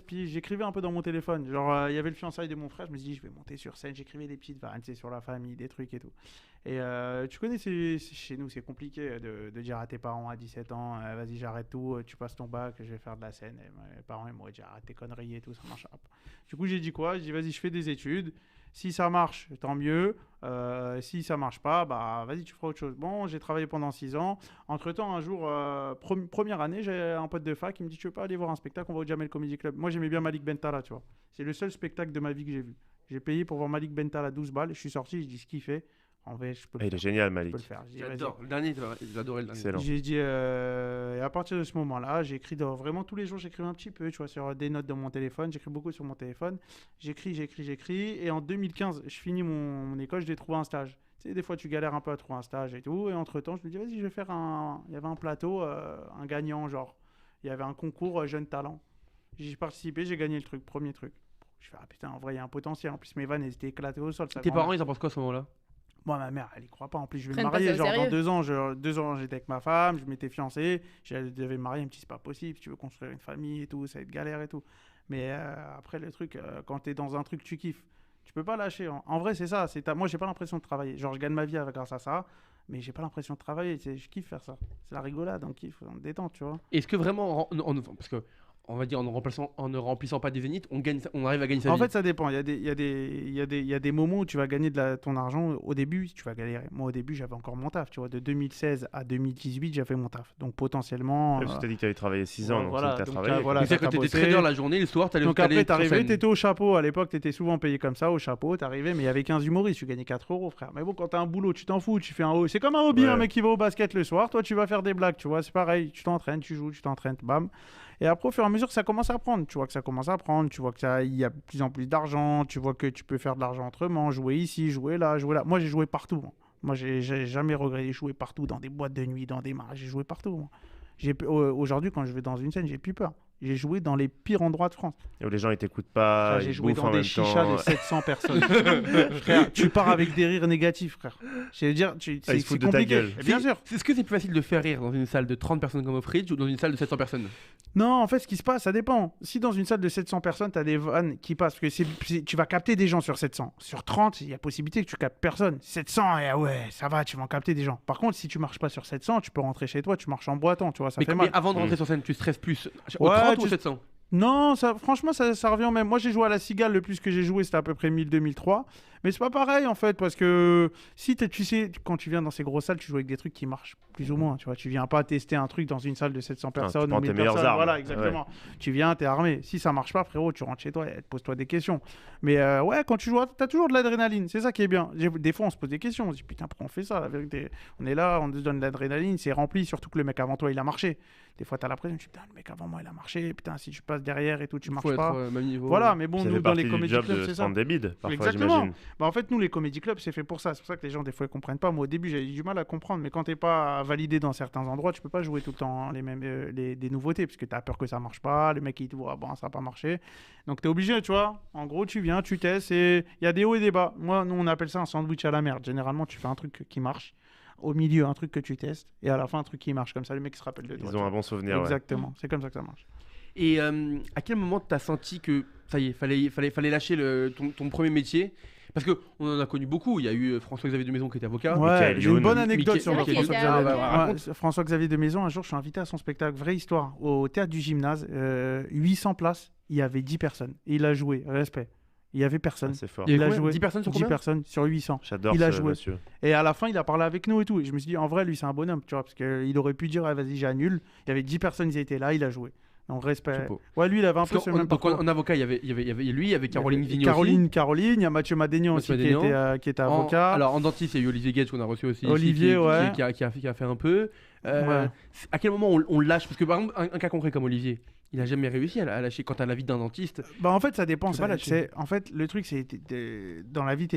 Puis j'écrivais un peu dans mon téléphone. Genre, il y avait le fiançailles de mon frère. Je me suis dit, je vais monter sur scène. J'écrivais des petites vannes, sur la famille, des trucs et tout. Et tu connais, chez nous, c'est compliqué de dire à tes parents à 17 ans, vas-y, j'arrête tout, tu passes ton bac, je vais faire de la scène. Et mes parents, ils m'auraient dit, arrête tes conneries et tout, ça marche pas. Du coup, j'ai dit quoi? J'ai dit, vas-y, je fais des études. Si ça marche, tant mieux. Si ça marche pas, bah vas-y, tu feras autre chose. Bon, j'ai travaillé pendant 6 ans. Entre-temps, un jour, première année, j'ai un pote de fac qui me dit, tu veux pas aller voir un spectacle? On va au Jamel Comedy Club. Moi, j'aimais bien Malik Bentala, tu vois. C'est le seul spectacle de ma vie que j'ai vu. J'ai payé pour voir Malik Bentala 12 balles. Je suis sorti, je dis ce qu'il fait. En vrai, je peux le Il faire. est génial, Je Malik. peux le faire. J'ai dit, J'adore. Le dernier, j'ai adoré le dernier. Excellent. j'ai dit, et à partir de ce moment-là, j'écris vraiment tous les jours, j'écrivais un petit peu, tu vois, sur des notes dans mon téléphone. J'écris beaucoup sur mon téléphone. J'écris. Et en 2015, je finis mon école, je vais trouver un stage. Tu sais, des fois, tu galères un peu à trouver un stage et tout. Et entre-temps, je me dis, vas-y, je vais faire Il y avait un plateau, un gagnant, genre. Il y avait un concours jeune talent. J'ai participé, j'ai gagné le truc, premier truc. Je fais, ah putain, en vrai, il y a un potentiel. En plus, mes vannes, elles étaient éclatées au sol. Tes parents, ils en pensent quoi à ce moment-là? Moi, ma mère, elle y croit pas. En plus, je vais me Prennent pas marier. ça au Genre, dans sérieux. 2 ans, 2 ans, j'étais avec ma femme, je m'étais fiancé. Je devais me marier. Elle me dit, c'est pas possible. Si tu veux construire une famille et tout, ça va être galère et tout. Mais après, le truc, quand t'es dans un truc, tu kiffes. Tu peux pas lâcher. En vrai, c'est ça. Moi, j'ai pas l'impression de travailler. Genre, je gagne ma vie grâce à ça. Mais j'ai pas l'impression de travailler. Je kiffe faire ça. C'est la rigolade, on kiffe, on détente, tu vois. Est-ce que vraiment, parce que on va dire en ne remplissant pas des zéniths, on arrive à gagner sa vie? En fait, ça dépend. Il y a des moments où tu vas gagner ton argent. Au début, tu vas galérer. Moi, au début, j'avais encore mon taf. Tu vois, de 2016 à 2018, j'ai fait mon taf. Donc, potentiellement. Parce que tu as dit que tu avais travaillé 6 ans, donc voilà, tu as donc, travaillé. voilà, Donc, c'est t'as que t'étais bossé. trader la journée, le soir, t'allais Donc t'allais après, sur t'arrivais, scène. t'étais au chapeau. À l'époque, t'étais souvent payé comme ça, au chapeau. T'arrivais, mais il y avait 15 humoristes. Tu gagnais 4 euros, frère. Mais bon, quand t'as un boulot, tu t'en fous. Tu fais c'est comme un hobby, Ouais. un mec qui va au basket le soir. Toi, tu vas faire des blagues, tu vois. C'est pareil. Tu t'entraînes, tu joues, tu t'entraînes, bam. Et après, au fur et à mesure, ça commence à prendre. Tu vois que ça commence à prendre. Tu vois qu'il y a de plus en plus d'argent. Tu vois que tu peux faire de l'argent autrement. Jouer ici, jouer là, jouer là. Moi, j'ai joué partout. Moi, j'ai jamais regretté de jouer partout, dans des boîtes de nuit, dans des marais. J'ai joué partout. Moi. Aujourd'hui, quand je vais dans une scène, j'ai plus peur. J'ai joué dans les pires endroits de France. Et où les gens ils t'écoutent pas, J'ai ils joué bouffent dans en des même chichas temps. de 700 personnes. Frère, tu pars avec des rires négatifs, frère. Je veux dire, ils c'est se foutent de ta compliqué. gueule. Bien sûr. Est-ce que c'est plus facile de faire rire dans une salle de 30 personnes comme au Fridge ou dans une salle de 700 personnes? Non, en fait, ce qui se passe, ça dépend. Si dans une salle de 700 personnes, tu as des vannes qui passent, parce que tu vas capter des gens sur 700. Sur 30, il y a possibilité que tu captes personne. 700, ouais, ça va, tu vas en capter des gens. Par contre, si tu marches pas sur 700, tu peux rentrer chez toi, tu marches en boitant, tu vois, ça fait mal. Mais avant de rentrer sur scène, tu stresses plus au Ouais, 30 ou au 700? Non, franchement, ça revient au même. Moi, j'ai joué à la Cigale, le plus que j'ai joué, c'était à peu près 1000-2003. Mais c'est pas pareil, en fait, parce que si tu sais, quand tu viens dans ces grosses salles, tu joues avec des trucs qui marchent plus ou moins. Tu vois, tu viens pas tester un truc dans une salle de 700 personnes prends ou 1000 tes meilleures personnes. armes. Voilà, exactement. Tu viens, t'es armé. Si ça marche pas, frérot, tu rentres chez toi et pose-toi des questions. Mais ouais, quand tu joues, t'as toujours de l'adrénaline. C'est ça qui est bien. Des fois, on se pose des questions. On se dit, putain, pourquoi on fait ça? La vérité, on est là, on te donne de l'adrénaline, c'est rempli, surtout que le mec avant toi, il a marché. Des fois, t'as la pression, tu dis, putain, le mec avant moi, il a marché. Putain, si tu passes derrière et tout, tu marches Faut pas. être au même niveau. Voilà, mais bon, Ça nous, fait dans les partie du comédie job clubs, de c'est se ça. prendre des bides, parfois, Exactement. j'imagine. Bah, en fait, nous, les comédie clubs, c'est fait pour ça. C'est pour ça que les gens, des fois, ils comprennent pas. Moi, au début, j'avais du mal à comprendre. Mais quand t'es pas validé dans certains endroits, tu peux pas jouer tout le temps les mêmes, des nouveautés. Parce que t'as peur que ça marche pas. Le mec, il te voit, bon, ça va pas marcher. Donc, t'es obligé, tu vois. En gros, tu viens, tu testes. Et il y a des hauts et des bas. Moi, nous, on appelle ça un sandwich à la merde. Généralement, tu fais un truc qui marche. Au milieu, un truc que tu testes. Et à la fin, un truc qui marche. Comme ça, le mec se rappelle de toi. Ils ont un bon souvenir. Exactement. C'est comme ça que ça marche. Et à quel moment t'as senti que ça y est, fallait lâcher ton premier métier? Parce qu'on en a connu beaucoup. Il y a eu François-Xavier de Maison qui était avocat. Ouais, Michael j'ai une Youn. bonne anecdote sur Michael Youn. François-Xavier. Ah, bah, raconte. François-Xavier de Maison, un jour, je suis invité à son spectacle, vraie histoire, au théâtre du Gymnase, 800 places, il y avait 10 personnes. Et il a joué, respect. Il y avait personne. Ah, c'est fort. Il y Il avait a combien joué 10 personnes sur 10 combien? personnes sur 800. J'adore Il a ce joué. monsieur. Et à la fin, il a parlé avec nous et tout. Et je me suis dit, en vrai, lui, c'est un bonhomme, tu vois, parce qu'il aurait pu dire, ah, vas-y, j'annule. Il y avait 10 personnes, ils étaient là, il a joué. Donc, respect. Chapeau. Ouais, lui, il avait un peu Parce ce qu'en- même donc parcours. en avocat, il y avait lui, il y avait Caroline Vignon Caroline, il y a Mathieu Madénian aussi Mathieu Madénian. qui était aussi. avocat. Alors en dentiste, il y a eu Olivier Guedj qu'on a reçu aussi. ici, Olivier, ouais. qui a fait un peu. Ouais. À quel moment on le lâche? Parce que par exemple, un cas concret comme Olivier, il a jamais réussi à lâcher quand t'as la vie d'un dentiste. Bah en fait ça dépend. Tu peux pas lâcher. En fait le truc c'est dans la vie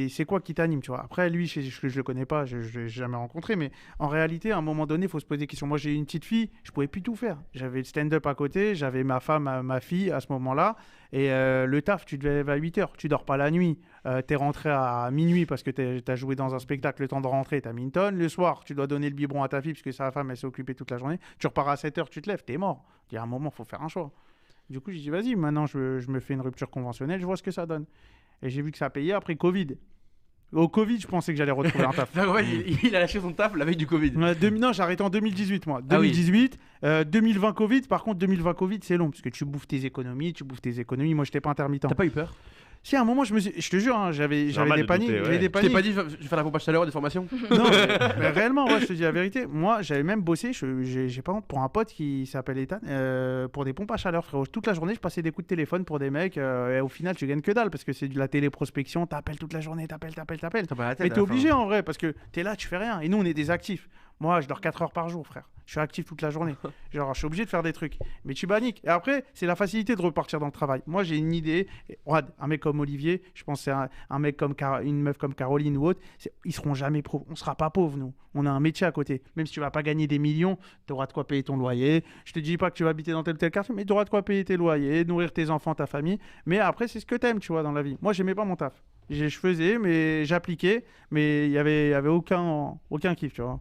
c'est quoi qui t'anime, tu vois. Après lui je le connais pas, je l'ai jamais rencontré, mais en réalité à un moment donné il faut se poser des questions. Moi j'ai une petite fille, je pouvais plus tout faire. J'avais le stand-up à côté, j'avais ma femme, ma fille à ce moment-là, et le taf tu devais lever à 8h, tu dors pas la nuit, t'es rentré à minuit parce que t'as joué dans un spectacle, le temps de rentrer t'as mis une tonne, le soir tu dois donner le biberon à ta fille parce que sa femme elle s'est occupée toute la journée, tu repars à 7h, tu te lèves, t'es mort. Il y a un moment faut faire un choix. Du coup, j'ai dit, vas-y, maintenant, je me fais une rupture conventionnelle, je vois ce que ça donne. Et j'ai vu que ça payait après Covid. Au Covid, je pensais que j'allais retrouver un taf. Ouais, il a lâché son taf la veille du Covid. Non, j'ai arrêté en 2018, moi. Ah oui. 2018, 2020 Covid. Par contre, 2020 Covid, c'est long, parce que tu bouffes tes économies. Moi, j'étais pas intermittent. T'as pas eu peur? Si, à un moment, je te jure, hein, j'avais Normal des de paniques. douter, ouais. J'avais des Tu t'es paniques. pas dit, je vais faire la pompe à chaleur des formations? Non, mais réellement, ouais, je te dis la vérité. Moi, j'avais même bossé, j'ai pas honte, pour un pote qui s'appelle Ethan, pour des pompes à chaleur, frérot. Toute la journée, je passais des coups de téléphone pour des mecs, et au final, tu gagnes que dalle, parce que c'est de la téléprospection, t'appelles toute la journée, t'appelles. T'as pas la tête Mais à t'es la obligé fin. en vrai, parce que t'es là, tu fais rien. Et nous, on est des actifs. Moi, je dors 4 heures par jour, frère. Je suis actif toute la journée. Genre, je suis obligé de faire des trucs. Mais tu paniques. Et après, c'est la facilité de repartir dans le travail. Moi, j'ai une idée. Regarde, un mec comme Olivier, je pense que c'est un mec comme une meuf comme Caroline ou autre, ils seront jamais pauvres. On sera pas pauvres, nous. On a un métier à côté. Même si tu vas pas gagner des millions, tu auras de quoi payer ton loyer. Je te dis pas que tu vas habiter dans tel ou tel quartier, mais tu auras de quoi payer tes loyers, nourrir tes enfants, ta famille. Mais après, c'est ce que t'aimes, tu vois, dans la vie. Moi, j'aimais pas mon taf. Je faisais, mais j'appliquais, mais il y avait aucun kiff, tu vois.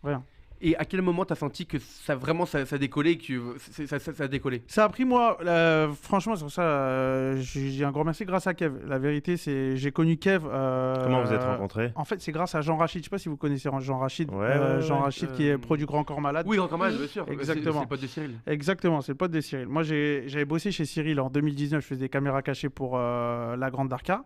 Rien. Et à quel moment t'as senti que ça vraiment ça décollait, que ça décollait? Ça a pris moi, franchement sur ça, j'ai un grand merci grâce à Kev. La vérité c'est, j'ai connu Kev. Comment vous êtes rencontrés? En fait c'est grâce à Jean Rachid. Je sais pas si vous connaissez Jean Rachid. Jean Rachid qui est produit Grand Corps Malade. Oui, Grand Corps Malade, bien sûr. Exactement. C'est le pote de Cyril. Exactement, c'est le pote de Cyril. Moi j'avais bossé chez Cyril en 2019. Je faisais des caméras cachées pour la Grande Darka.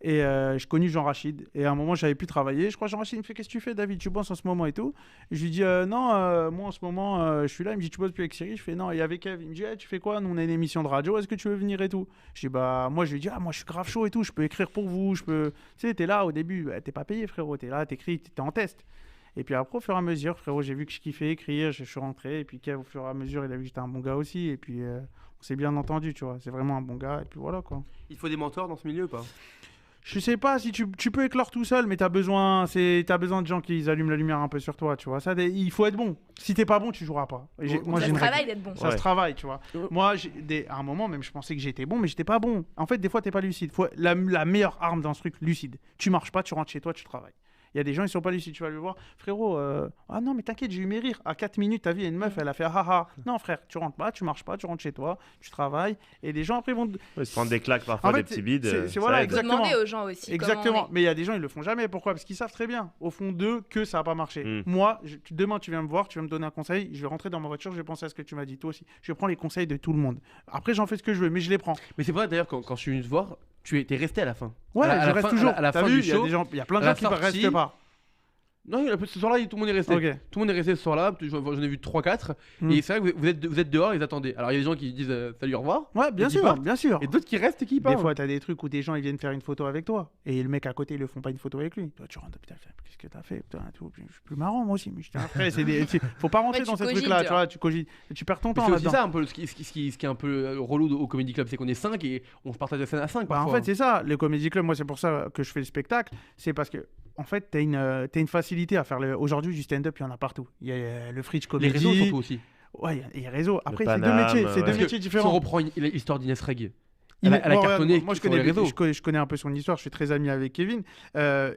Et je connais Jean Rachid. Et à un moment, j'avais pu travailler. Je crois Jean Rachid me fait: qu'est-ce que tu fais, David? Tu bosses en ce moment et tout. Et je lui dis non, moi en ce moment, je suis là. Il me dit: tu bosses plus avec Cyril? Je fais: non, et avec Kev. Il me dit: tu fais quoi? Nous, on a une émission de radio. Est-ce que tu veux venir et tout? Je dis: bah, moi, je lui dis: moi, je suis grave chaud et tout. Je peux écrire pour vous. Je peux. Tu sais, t'es là au début. T'es pas payé, frérot. T'es là, t'écris, t'es en test. Et puis après, au fur et à mesure, frérot, j'ai vu que je kiffais écrire. Je suis rentré. Et puis Kev, au fur et à mesure, il a vu que j'étais un bon gars aussi. Et puis, on s'est bien entendu, tu vois. C'est vraiment un bon gars. Et puis voilà, quoi. Il faut des mentors dans ce milieu ou pas? Je sais pas si tu peux éclore tout seul, mais t'as besoin de gens qui allument la lumière un peu sur toi, tu vois. Ça, il faut être bon. Si t'es pas bon, tu joueras pas. Ça se travaille d'être bon. Ça se travaille, tu vois. Moi, à un moment, même, je pensais que j'étais bon, mais j'étais pas bon. En fait, des fois, t'es pas lucide. La meilleure arme dans ce truc, lucide. Tu marches pas, tu rentres chez toi, tu travailles. Il y a des gens, ils sont pas lucides. Tu vas le voir: frérot, ah non, mais t'inquiète, j'ai eu mes rires. À 4 minutes, t'as vu, il y a une meuf, elle a fait haha. Non, frère, tu rentres pas, tu marches pas, tu rentres chez toi, tu travailles. Et les gens, après, vont. Se prendre des claques parfois, des petits bides. C'est voilà, exactement. Demander aux gens aussi. Exactement. Mais il y a des gens, ils le font jamais. Pourquoi? Parce qu'ils savent très bien, au fond d'eux, que ça a pas marché. Moi, demain, tu viens me voir, tu vas me donner un conseil. Je vais rentrer dans ma voiture, je vais penser à ce que tu m'as dit, toi aussi. Je prends les conseils de tout le monde. Après, j'en fais ce que je veux, mais je les prends. Mais c'est vrai d'ailleurs, quand je suis venu te voir, tu es resté à la fin. Ouais, je reste toujours. À la fin du show, il y a plein de gens qui ne restent pas. Non, ce soir-là, tout le monde est resté. Okay. Tout le monde est resté ce soir-là. J'en ai vu 3-4. Et c'est vrai que vous êtes dehors, ils attendaient. Alors il y a des gens qui disent salut, au revoir. Ouais, bien sûr, bien sûr. Et d'autres qui restent et qui parlent. Des fois, t'as des trucs où des gens ils viennent faire une photo avec toi. Et le mec à côté, ils le font pas une photo avec lui. Toi, tu rentres, putain, qu'est-ce que t'as fait? Putain, je suis plus marrant, moi aussi. Mais après, faut pas rentrer dans ces trucs-là. Tu vois, tu cogites. Tu perds ton temps là-dedans. C'est ça un peu ce qui est un peu relou au Comedy Club, c'est qu'on est 5 et on se partage la scène à 5. En fait, c'est ça. Le Comedy Club, moi, c'est pour ça que je fais le spectacle. C'est parce que. En fait, t'as une facilité à faire aujourd'hui du stand-up, il y en a partout. Il y a le Fridge Comedy. Les réseaux surtout aussi. Ouais, il y a les réseaux. Après, c'est deux métiers différents. Si on reprend l'histoire d'Inès Reg, elle a cartonné. Moi, je connais un peu son histoire. Je suis très ami avec Kevin.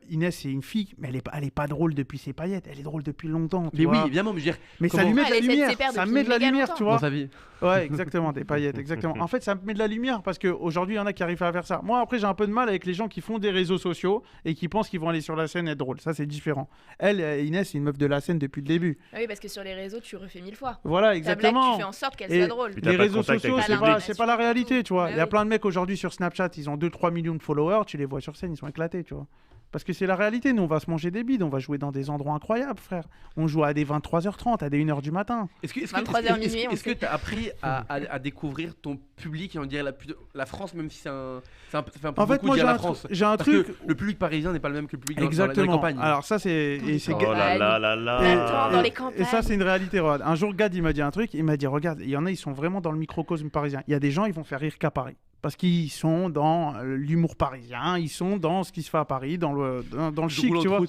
Inès, c'est une fille, mais elle est pas drôle depuis ses paillettes. Elle est drôle depuis longtemps. Mais oui, évidemment. Mais ça lui met de la lumière. Ça met de la lumière, tu vois. Dans sa vie. Ouais, exactement, des paillettes, exactement. En fait, ça me met de la lumière parce qu'aujourd'hui, il y en a qui arrivent à faire ça. Moi, après, j'ai un peu de mal avec les gens qui font des réseaux sociaux et qui pensent qu'ils vont aller sur la scène et être drôle. Ça, c'est différent. Elle, Inès, c'est une meuf de la scène depuis le début. Oui, parce que sur les réseaux, tu refais 1000 fois. Voilà, exactement. Ta blague, tu fais en sorte qu'elle soit drôle. Les réseaux sociaux, c'est pas la réalité, tu vois. Il y a plein de mecs aujourd'hui sur Snapchat, ils ont 2-3 millions de followers, tu les vois sur scène, ils sont éclatés, tu vois. Parce que c'est la réalité, nous on va se manger des bides, on va jouer dans des endroits incroyables, frère. On joue à des 23h30, à des 1h du matin. Est-ce que tu as appris à découvrir ton public, et on dirait la France, même si c'est un peu en fait, beaucoup moi, dire la France? J'ai un truc. Le public parisien n'est pas le même que le public dans les campagnes. Alors ça c'est. Oh là là là. Dans les campagnes. Et ça c'est une réalité, regarde. Un jour, Gad il m'a dit un truc, il m'a dit regarde, il y en a, ils sont vraiment dans le microcosme parisien. Il y a des gens, ils vont faire rire qu'à Paris. Parce qu'ils sont dans l'humour parisien, ils sont dans ce qui se fait à Paris, dans le chic, tu vois.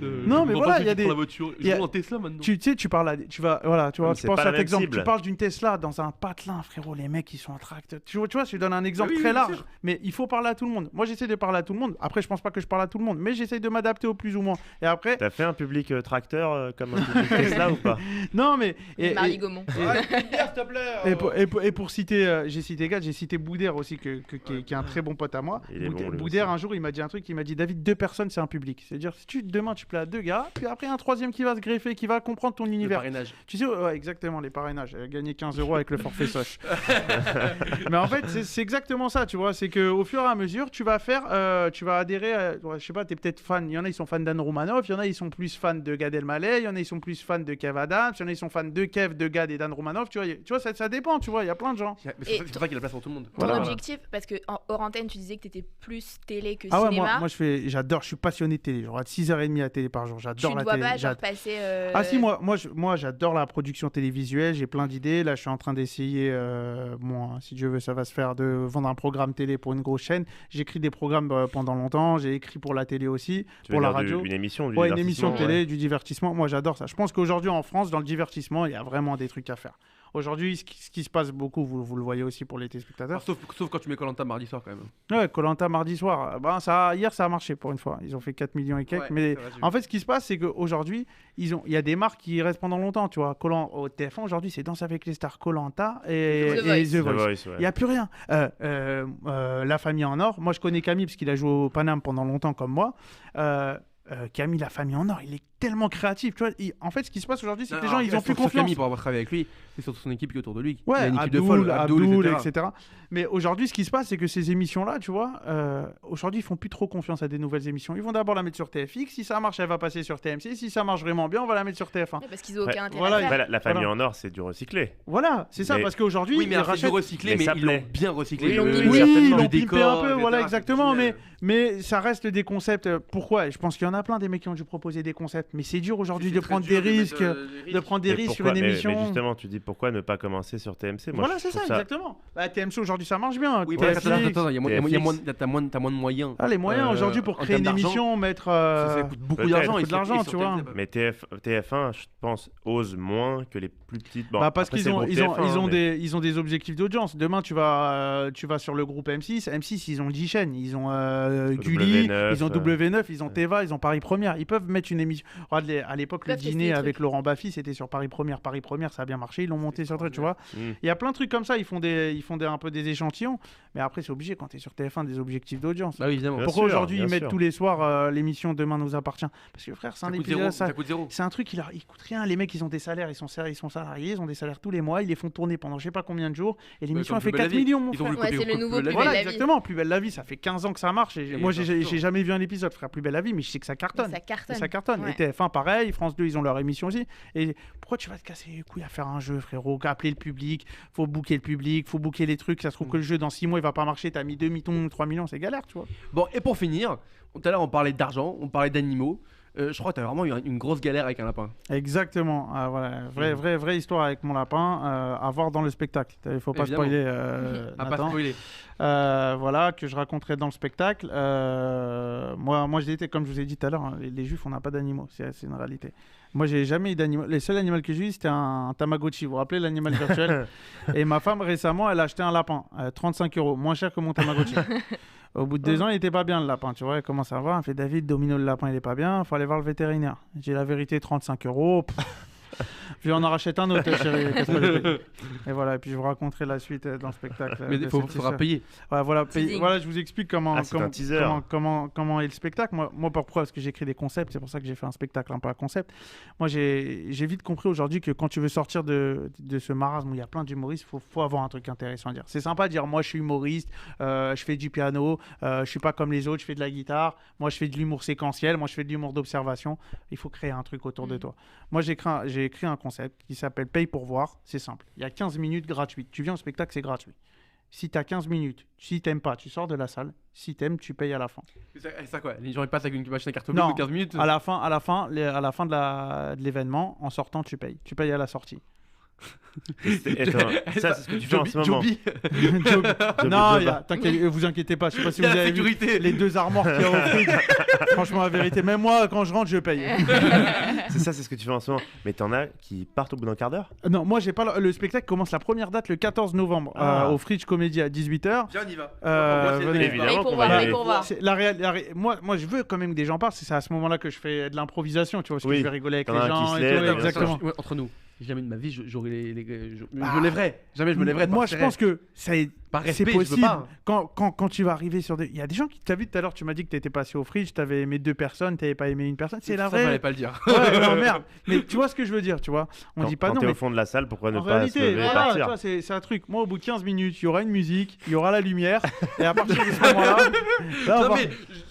Non, mais voilà, il y a des. Je roule en Tesla maintenant. Tu sais, tu parles tu penses à cet exemple. Cible. Tu parles d'une Tesla dans un patelin, frérot. Les mecs, ils sont en tract. Tu vois, je donne un exemple très large. Mais il faut parler à tout le monde. Moi, j'essaie de parler à tout le monde. Après, je pense pas que je parle à tout le monde, mais j'essaie de m'adapter au plus ou moins. Et après. T'as fait un public tracteur comme un public Tesla ou pas? Non, mais. Marie Gaumont. Et pour citer, j'ai cité Gad, j'ai cité Boudère aussi. Qui est un très bon pote à moi. Boudère, un jour, il m'a dit un truc, il m'a dit David, 2 personnes, c'est un public. C'est-à-dire, si demain, tu plais à 2 gars, puis après, un 3e qui va se greffer, qui va comprendre ton univers. Le parrainage. Tu sais, ouais, exactement, les parrainages. Elle a gagné 15 € avec le forfait Soch. Mais en fait, c'est exactement ça, tu vois. C'est qu'au fur et à mesure, tu vas adhérer à. Je sais pas, t'es peut-être fan. Il y en a, ils sont fans d'Anne Romanoff. Il y en a, ils sont plus fans de Gad Elmaleh. Il y en a, ils sont plus fans de Kev Adams. Il y en a, ils sont fans de Kev, de Gad et d'Anne Romanoff. Tu vois, ça dépend, tu vois. Il y a plein de gens. C'est pour ça qu'il y a la place pour tout le monde. Ton objectif positif parce que hors antenne, tu disais que t'étais plus télé que Ah ouais, cinéma. moi j'adore, je suis passionné de télé. Je regarde 6h30 à la télé par jour. J'adore Tu la te vois télé. pas genre passer. Ah si, moi j'adore la production télévisuelle, j'ai plein d'idées. Là, je suis en train d'essayer, si Dieu veut, ça va se faire, de vendre un programme télé pour une grosse chaîne. J'écris des programmes pendant longtemps, j'ai écrit pour la télé aussi, pour la radio. Une émission, Ouais, une émission de télé, du divertissement. Moi, j'adore ça. Je pense qu'aujourd'hui, en France, dans le divertissement, il y a vraiment des trucs à faire. Aujourd'hui, ce qui se passe beaucoup, vous le voyez aussi pour les téléspectateurs. Sauf quand tu mets Koh-Lanta mardi soir quand même. Ouais, Koh-Lanta mardi soir. Hier, ça a marché pour une fois. Ils ont fait 4 millions et quelques. Ouais, mais vrai, en fait, ce qui se passe, c'est qu'aujourd'hui, il y a des marques qui restent pendant longtemps. Tu vois, au TF1, aujourd'hui, c'est Danse avec les stars, Koh-Lanta et The Voice. Il n'y a plus rien. La famille en or. Moi, je connais Camille parce qu'il a joué au Paname pendant longtemps comme moi. Camille, la famille en or, il est tellement créatif. Tu vois, en fait, ce qui se passe aujourd'hui, c'est que les gens, ils ont plus confiance. Camille, pour avoir travaillé avec lui, c'est surtout son équipe qui est autour de lui. Ouais, il a une équipe de folle, Abdoul, etc. Mais aujourd'hui, ce qui se passe, c'est que ces émissions-là, tu vois, aujourd'hui, ils font plus trop confiance à des nouvelles émissions. Ils vont d'abord la mettre sur TFX. Si ça marche, elle va passer sur TMC. Si ça marche vraiment bien, on va la mettre sur TF1. Parce qu'ils ont aucun intérêt. Voilà, la famille en or, c'est du recyclé. Voilà, c'est ça, parce qu'aujourd'hui, oui, mais c'est du recyclé, mais ils l'ont bien recyclé. Ils l'ont pimpé un peu, voilà, exactement. Mais ça reste des concepts. Pourquoi ? Je pense qu'il y en a plein des mecs qui ont dû proposer des concepts, mais c'est dur aujourd'hui de prendre des risques, sur une émission. Mais justement, tu dis pourquoi ne pas commencer sur TMC ? Voilà, c'est ça, exactement. TMC aujourd'hui, ça marche bien. Oui, attends, t'as moins de moyens. Les moyens aujourd'hui pour créer une émission, mettre. Ça coûte beaucoup d'argent, tu vois. Mais TF1, je pense, ose moins que les plus petites. Parce qu'ils ont des objectifs d'audience. Demain, tu vas sur le groupe M6. M6, ils ont 10 chaînes. Ils ont Gulli, ils ont W9, ils ont Teva, ils ont Paris Première. Ils peuvent mettre une émission. Regarde, à l'époque, le dîner avec Laurent Baffy, c'était sur Paris Première. Paris Première, ça a bien marché. Ils l'ont monté sur truc, tu vois. Il y a plein de trucs comme ça. Ils font un peu des échantillons. Mais après, c'est obligé quand tu es sur TF1 des objectifs d'audience. Bah oui, évidemment. Pourquoi aujourd'hui ils mettent tous les soirs l'émission Demain nous appartient ? Parce que frère, c'est un épisode. Ça coûte zéro. C'est un truc il coûte rien. Les mecs, ils ont des salaires, ils sont salariés, ils ont des salaires tous les mois, ils les font tourner pendant je sais pas combien de jours. Et l'émission, elle fait 4 millions, mon frère. C'est le nouveau Plus Belle Voilà, la Vie. exactement. Plus Belle la Vie, ça fait 15 ans que ça marche. Moi, j'ai jamais vu un épisode, frère, Plus Belle la Vie, mais je sais que ça cartonne. Ça cartonne. Ouais. Et TF1, pareil. France 2, ils ont leur émission aussi. Et pourquoi tu vas te casser les couilles à faire un jeu, frérot ? Appeler le public, faut booker le public, faut booker les trucs. Ça se trouve que le jeu, dans 6 mois, il va pas marcher. T'as mis 2 millions, 3 millions, c'est galère, tu vois. Bon, et pour finir, tout à l'heure, on parlait d'argent, on parlait d'animaux. Je crois que tu as vraiment eu une grosse galère avec un lapin. Exactement. Voilà. Vraie histoire avec mon lapin. À voir dans le spectacle. Il faut pas spoiler. Pas spoiler. Voilà, que je raconterai dans le spectacle. Moi, j'étais, comme je vous ai dit tout à l'heure, les juifs, on n'a pas d'animaux. C'est une réalité. Moi, j'ai jamais eu d'animaux. Les seuls animaux que j'ai eu, c'était un Tamagotchi. Vous vous rappelez l'animal virtuel ? Et ma femme, récemment, elle a acheté un lapin. 35 €. Moins cher que mon Tamagotchi. Au bout de 2 ans, il était pas bien le lapin, tu vois. Elle commence à voir, elle fait David, Domino, le lapin, il est pas bien, faut aller voir le vétérinaire. J'ai la vérité, 35 €. Puis on en rachète un autre, chérie. Et voilà, et puis je vous raconterai la suite dans le spectacle. Mais il faudra payer. Ouais, voilà, je vous explique comment est le spectacle. Moi, pourquoi ? Parce que j'écris des concepts, c'est pour ça que j'ai fait un spectacle un peu à concept. Moi, j'ai vite compris aujourd'hui que quand tu veux sortir de ce marasme où il y a plein d'humoristes, faut avoir un truc intéressant à dire. C'est sympa de dire, moi, je suis humoriste, je fais du piano, je suis pas comme les autres, je fais de la guitare, moi, je fais de l'humour séquentiel, moi, je fais de l'humour d'observation. Il faut créer un truc autour de toi. Moi, j'ai écrit un concept qui s'appelle Paye pour voir. C'est simple. Il y a 15 minutes gratuites. Tu viens au spectacle, c'est gratuit. Si tu as 15 minutes, si tu n'aimes pas, tu sors de la salle. Si tu aimes, tu payes à la fin. C'est ça quoi ? Les gens ils passent avec une machine à carte bleue de 15 minutes. À la fin de l'événement, en sortant, tu payes. Tu payes à la sortie. Ça, c'est ce que tu fais en ce moment. Non, vous inquiétez pas. Je sais pas si vous avez vu les 2 armoires qu'il y a au frigo. Franchement, la vérité, même moi, quand je rentre, je paye. C'est ce que tu fais en ce moment. Mais t'en as qui partent au bout d'un quart d'heure ? Non, moi, j'ai pas. Le spectacle commence la première date le 14 novembre au Fridge Comedy à 18h. Viens, on y va. Évidemment qu'on va y aller. Moi, je veux quand même que des gens partent. C'est à ce moment-là que je fais de l'improvisation, tu vois, parce que je vais rigoler avec les gens et tout. Exactement. Entre nous. Jamais de ma vie, j'aurais je me lèverais. Jamais je me lèverais. Moi, je pense que c'est respect, possible. Quand tu vas arriver sur des. Il y a des gens qui. T'as vu tout à l'heure, tu m'as dit que t'étais passé au Fridge, t'avais aimé 2 personnes, t'avais pas aimé une personne. C'est la vraie. Ça, fallait pas le dire. Ouais, non, merde. Mais tu vois ce que je veux dire, tu vois. On dit pas non. Quand t'es mais au fond de la salle, pourquoi ne en pas réalité, se lever et partir ? C'est un truc. Moi, au bout de 15 minutes, il y aura une musique, il y aura la lumière. Et à partir de ce moment-là. Non, mais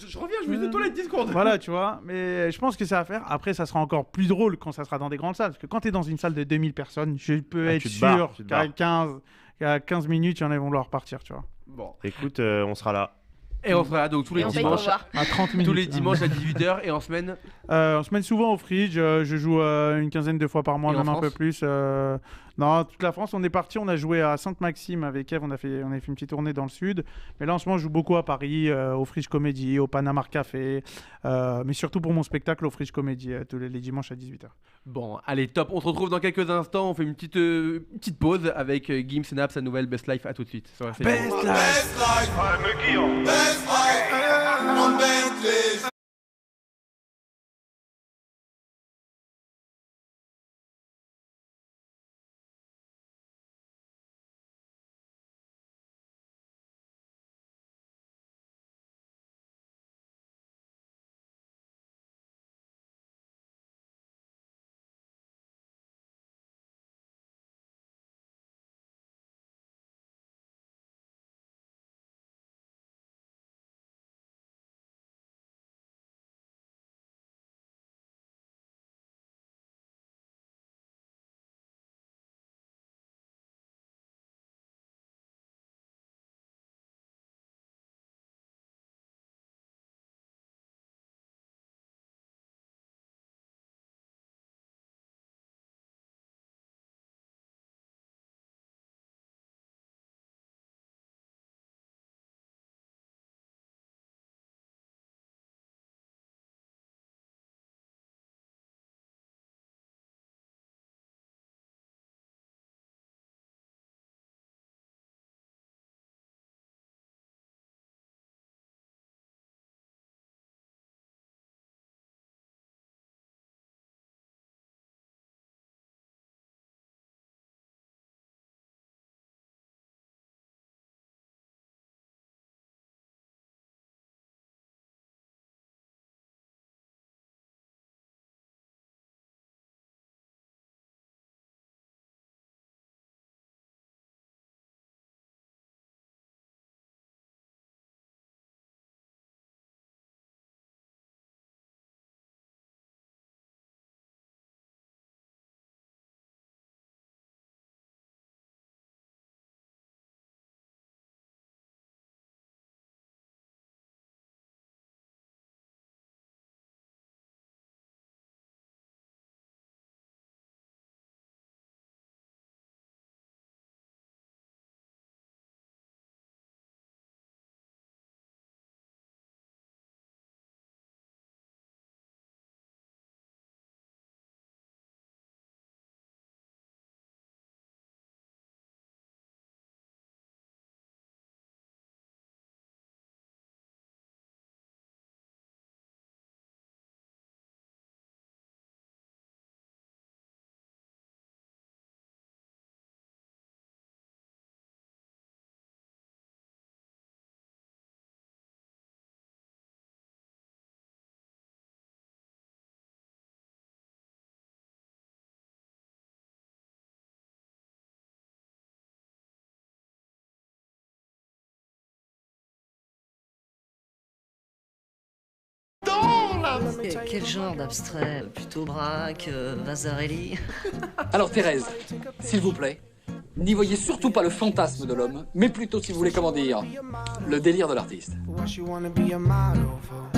je reviens, je me fais toilette 10 secondes. Voilà, tu vois. Mais je pense que ça va faire. Après, ça sera encore plus drôle quand ça sera dans des grandes salles. Parce que quand t'es dans une salle de 2000 personnes, je peux être sûr qu'à 15 minutes, il y en a qui vont vouloir partir, tu vois. Bon. Écoute, on sera là. Et on sera là donc tous les Et on paye pour dimanches. voir. À 30 minutes. Tous les dimanches à 18h et en semaine. En semaine, souvent au Fridge. Je joue une quinzaine de fois par mois, Et en même un peu France plus. Non, toute la France. On est parti, on a joué à Sainte-Maxime avec Eve. On a fait une petite tournée dans le sud. Mais là, en ce moment, je joue beaucoup à Paris, au Fridge Comedy, au Panama Café. Mais surtout pour mon spectacle au Fridge Comedy, tous les dimanches à 18h. Bon, allez, top. On se retrouve dans quelques instants. On fait une petite pause avec Gims Snap, sa nouvelle Best Life. À tout de suite. Sur RCJ. Quel genre d'abstrait? Plutôt Braque, Vasarely? Alors Thérèse, s'il vous plaît, n'y voyez surtout pas le fantasme de l'homme, mais plutôt, si vous voulez, comment dire, le délire de l'artiste.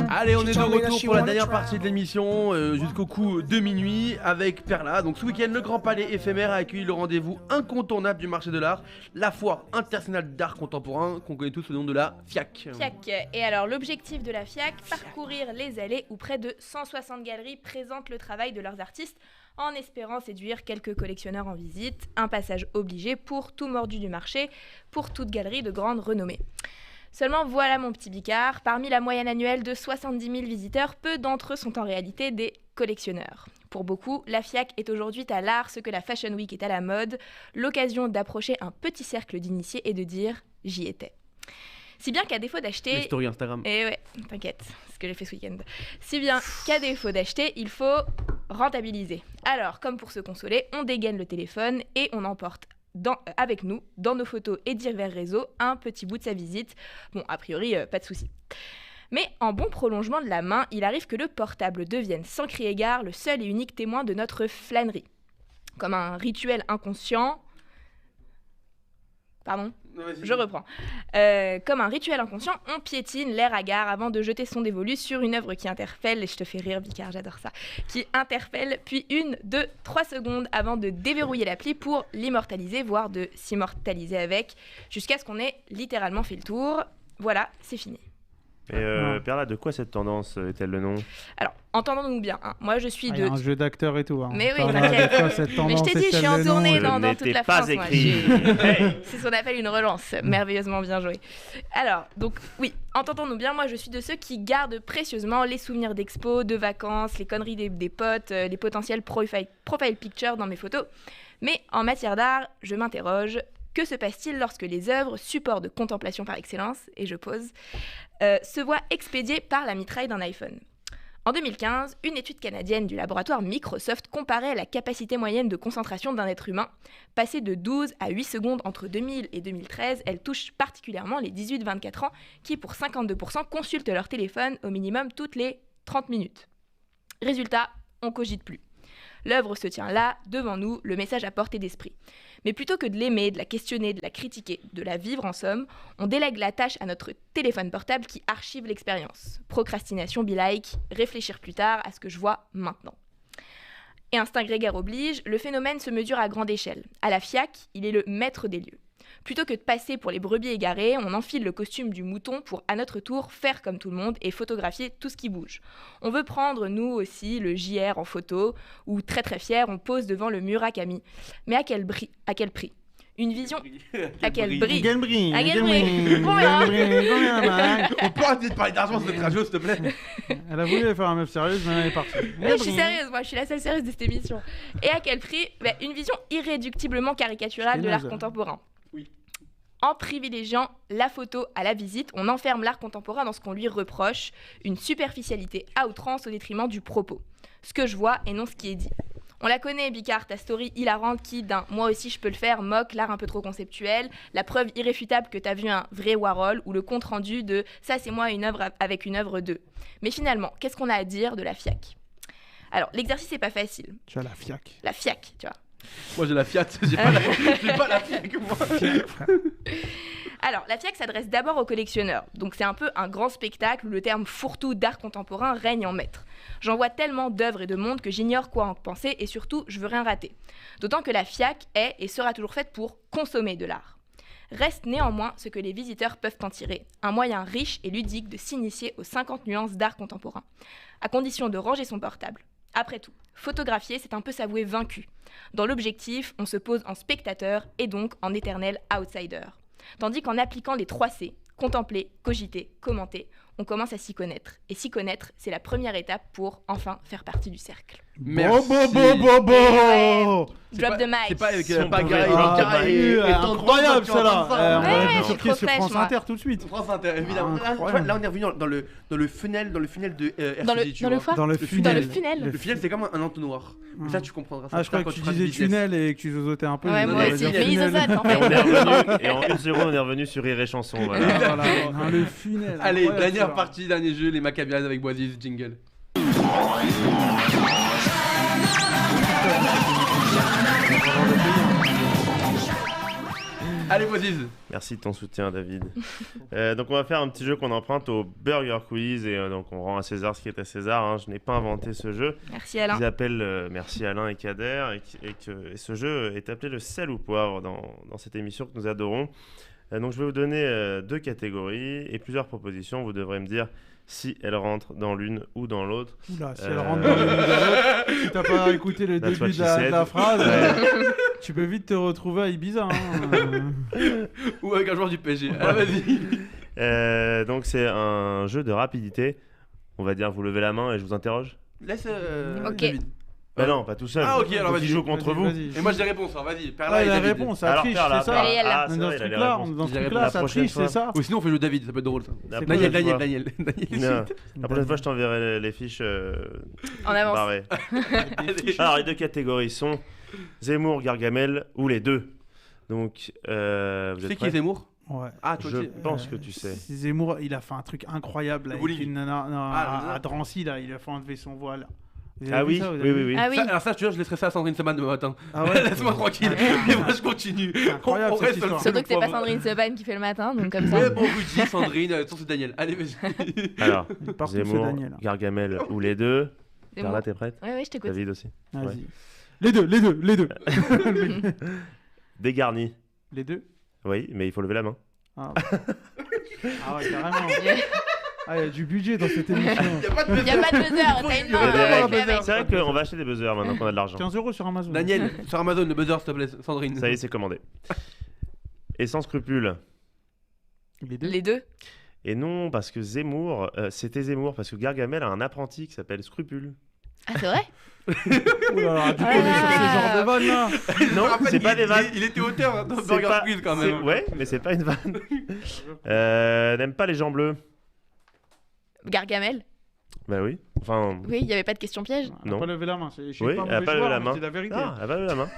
Allez, on est de retour pour la dernière partie de l'émission, jusqu'au coup de minuit, avec Perla. Donc ce week-end, le Grand Palais éphémère a accueilli le rendez-vous incontournable du marché de l'art, la foire internationale d'art contemporain, qu'on connaît tous sous le nom de la FIAC. FIAC. Et alors l'objectif de la FIAC, parcourir les allées où près de 160 galeries présentent le travail de leurs artistes, en espérant séduire quelques collectionneurs en visite, un passage obligé pour tout mordu du marché, pour toute galerie de grande renommée. Seulement voilà mon petit Bicard, parmi la moyenne annuelle de 70 000 visiteurs, peu d'entre eux sont en réalité des collectionneurs. Pour beaucoup, la FIAC est aujourd'hui à l'art ce que la Fashion Week est à la mode, l'occasion d'approcher un petit cercle d'initiés et de dire « j'y étais ». Si bien qu'à défaut d'acheter... Les stories Instagram. Eh ouais, t'inquiète, c'est ce que j'ai fait ce week-end. Si bien qu'à défaut d'acheter, il faut rentabiliser. Alors, comme pour se consoler, on dégaine le téléphone et on emporte avec nous, dans nos photos et divers réseaux, un petit bout de sa visite. Bon, a priori, pas de souci. Mais en bon prolongement de la main, il arrive que le portable devienne sans crier gare le seul et unique témoin de notre flânerie. Comme un rituel inconscient... Pardon ? Je reprends. Comme un rituel inconscient, on piétine l'air hagard avant de jeter son dévolu sur une œuvre qui interpelle, et je te fais rire, Bicard, j'adore ça, qui interpelle, puis 1, 2, 3 secondes avant de déverrouiller l'appli pour l'immortaliser, voire de s'immortaliser avec, jusqu'à ce qu'on ait littéralement fait le tour. Voilà, c'est fini. Et Perla, de quoi cette tendance est-elle le nom? Alors, entendons-nous bien, hein. Moi je suis Il y a un jeu d'acteur et tout. Hein. Mais oui, Pas t'inquiète. mal de fois, cette Mais je tendance t'ai dit, je est-elle suis en le tournée nom dans toute la pas France. moi. écrit. C'est ce qu'on appelle une relance. Merveilleusement bien joué. Alors, donc oui, entendons-nous bien, moi je suis de ceux qui gardent précieusement les souvenirs d'expo, de vacances, les conneries des potes, les potentiels profile pictures dans mes photos. Mais en matière d'art, je m'interroge. Que se passe-t-il lorsque les œuvres, support de contemplation par excellence, et je pose, se voient expédiées par la mitraille d'un iPhone? En 2015, une étude canadienne du laboratoire Microsoft comparait la capacité moyenne de concentration d'un être humain. Passée de 12 à 8 secondes entre 2000 et 2013, elle touche particulièrement les 18-24 ans qui, pour 52%, consultent leur téléphone au minimum toutes les 30 minutes. Résultat, on cogite plus. L'œuvre se tient là, devant nous, le message à portée d'esprit. Mais plutôt que de l'aimer, de la questionner, de la critiquer, de la vivre en somme, on délègue la tâche à notre téléphone portable qui archive l'expérience. Procrastination be like, réfléchir plus tard à ce que je vois maintenant. Et instinct grégaire oblige, le phénomène se mesure à grande échelle. À la FIAC, il est le maître des lieux. Plutôt que de passer pour les brebis égarées, on enfile le costume du mouton pour, à notre tour, faire comme tout le monde et photographier tout ce qui bouge. On veut prendre, nous aussi, le JR en photo, où, très très fier, on pose devant le Murakami. Mais à quel prix? Une vision... À quel prix? Quel prix? À quel prix? Combien? On peut arrêter de parler d'argent sur notre radio, s'il te plaît. Elle a voulu faire un meuf sérieuse, mais elle est partie. Ouais, je suis sérieuse, moi, je suis la seule sérieuse de cette émission. Et à quel prix? Une vision irréductiblement caricaturale de l'art contemporain. En privilégiant la photo à la visite, on enferme l'art contemporain dans ce qu'on lui reproche, une superficialité à outrance au détriment du propos. Ce que je vois et non ce qui est dit. On la connaît, Bicard, ta story hilarante qui, d'un « moi aussi je peux le faire » moque l'art un peu trop conceptuel, la preuve irréfutable que t'as vu un vrai Warhol ou le compte-rendu de « ça c'est moi une œuvre avec une œuvre de ». Mais finalement, qu'est-ce qu'on a à dire de la FIAC? Alors, l'exercice n'est pas facile. Tu as la FIAC. La FIAC, tu vois. Moi j'ai la Fiat, j'ai pas la FIAC moi. Alors, la FIAC s'adresse d'abord aux collectionneurs. Donc c'est un peu un grand spectacle où le terme fourre-tout d'art contemporain règne en maître. J'en vois tellement d'œuvres et de mondes que j'ignore quoi en penser et surtout, je veux rien rater. D'autant que la FIAC est et sera toujours faite pour consommer de l'art. Reste néanmoins ce que les visiteurs peuvent en tirer, un moyen riche et ludique de s'initier aux 50 nuances d'art contemporain, à condition de ranger son portable. Après tout, photographier, c'est un peu s'avouer vaincu. Dans l'objectif, on se pose en spectateur et donc en éternel outsider. Tandis qu'en appliquant les 3 C, contempler, cogiter, commenter, on commence à s'y connaître. Et s'y connaître, c'est la première étape pour enfin faire partie du cercle. Merci. Drop the mic. C'est pas avec Son Pagaille, pauvre Pagaille et incroyable ça là. On Ouais, aurait je pu suis trop sur fraîche, France moi. Inter tout de suite. France Inter, évidemment. Là, on est revenu dans le funnel de RCJ, tu Dans le vois. quoi? Dans le Dans funnel. le funnel. Le funnel, c'est comme un entonnoir. Mais ça, tu comprendras ça. Ah, je crois que tu disais tunnel et que tu zozotais un peu. Ouais, mais moi on va aussi. dire Mais ils funnel. osotent, en Et on est fait. revenu, et en une seconde, on est revenu sur Rire et Chanson. Voilà. Voilà, dans le funnel. Allez, Incroyable, dernière ça. partie, dernier jeu, les Maccabias avec Boisiz, jingle. Allez, Boisiz. Merci de ton soutien, David. Donc, on va faire un petit jeu qu'on emprunte au Burger Quiz. Et donc, on rend à César ce qui est à César. Hein. Je n'ai pas inventé ce jeu. Merci Alain. Ils appellent merci Alain et Kader. Et ce jeu est appelé le sel ou poivre dans cette émission que nous adorons. Donc, je vais vous donner 2 catégories et plusieurs propositions. Vous devrez me dire si elles rentrent dans l'une ou dans l'autre. Oula, si elle rentre dans l'une ou dans l'autre, si t'as pas écouté le That's début what de she la said. phrase, Ouais. tu peux vite te retrouver à Ibiza. Hein. Ou avec un joueur du PSG. Ah, vas-y. Donc, c'est un jeu de rapidité. On va dire, vous levez la main et je vous interroge. Laisse Ok. David. Bah non, pas tout seul. Ah, ok, alors Faut vas-y. qu'il joue contre vous. Vas-y. Et moi j'ai des réponses, alors vas-y. Perla Ah, et la David. réponse, ça Alors, triche, Perla, c'est ça. Perla. Allez, elle l'a. Ah, c'est Dans vrai, ce il a les truc-là, réponses. dans ce La truc-là, ça prochaine triche, fois. c'est ça. Ou sinon on fait jouer David, ça peut être drôle ça. La Daniel, prochaine fois. Daniel. Non. La prochaine fois, je t'enverrai les fiches En avance. barrées. Alors, les 2 catégories sont Zemmour, Gargamel ou les 2. Donc, vous Tu êtes sais qui est prêts? Zemmour? Ouais. Ah, toi Je aussi. pense que tu sais. Zemmour, il a fait un truc incroyable là, Le avec bowling. une nana Ah, le nana. à Drancy, là, il a fait enlever son voile. Vous avez Ah vu oui, ça, vous oui, avez oui, vu oui. Ah oui. Ça, alors ça, je te jure, je laisserai ça à Sandrine Seban demain matin. Ah ouais. Laisse-moi tranquille. Et moi, je continue. C'est incroyable, On cette reste histoire. sur le Surtout que c'est pas poivre. Sandrine Seban qui fait le matin, donc comme ça. Ouais, bon, vous dites Sandrine, c'est Daniel. Allez, vas-y. Alors, Partout, c'est Zemmour, Daniel. Gargamel ou les deux. C'est Carla, bon. t'es prête? Ouais, je t'écoute. David aussi. Vas-y. Ouais. Les deux. Dégarni. Les deux. Oui, mais il faut lever la main. Ah, ah ouais, carrément. Ah, il y a du budget dans cette émission. Y'a pas de Il y a pas de buzzer, t'as une Il y a main. des ouais, règles. fais avec. C'est vrai qu'on va acheter des buzzers maintenant qu'on a de l'argent. 15 € sur Amazon. Daniel, sur Amazon, le buzzer, s'il te plaît, Sandrine. Ça y est, c'est commandé. Et sans scrupule. Les deux. Les deux. Et non, parce que Zemmour, c'était Zemmour, parce que Gargamel a un apprenti qui s'appelle Scrupule. Ah, c'est vrai? Oh là là, du coup, on est sur ces genres de vannes là. Non, c'est pas des vannes. Il était auteur dans C'est Burger pas- Quiz quand c'est- même. Ouais, mais c'est pas une vanne. N'aime pas les gens bleus. Gargamel. Bah oui. Enfin. Oui, il y avait pas de question piège. Elle a Non. pas levé la main. Je suis Oui, pas elle a mauvais pas levé joueur, la mais main. c'est la vérité. Ah, elle a pas levé la main.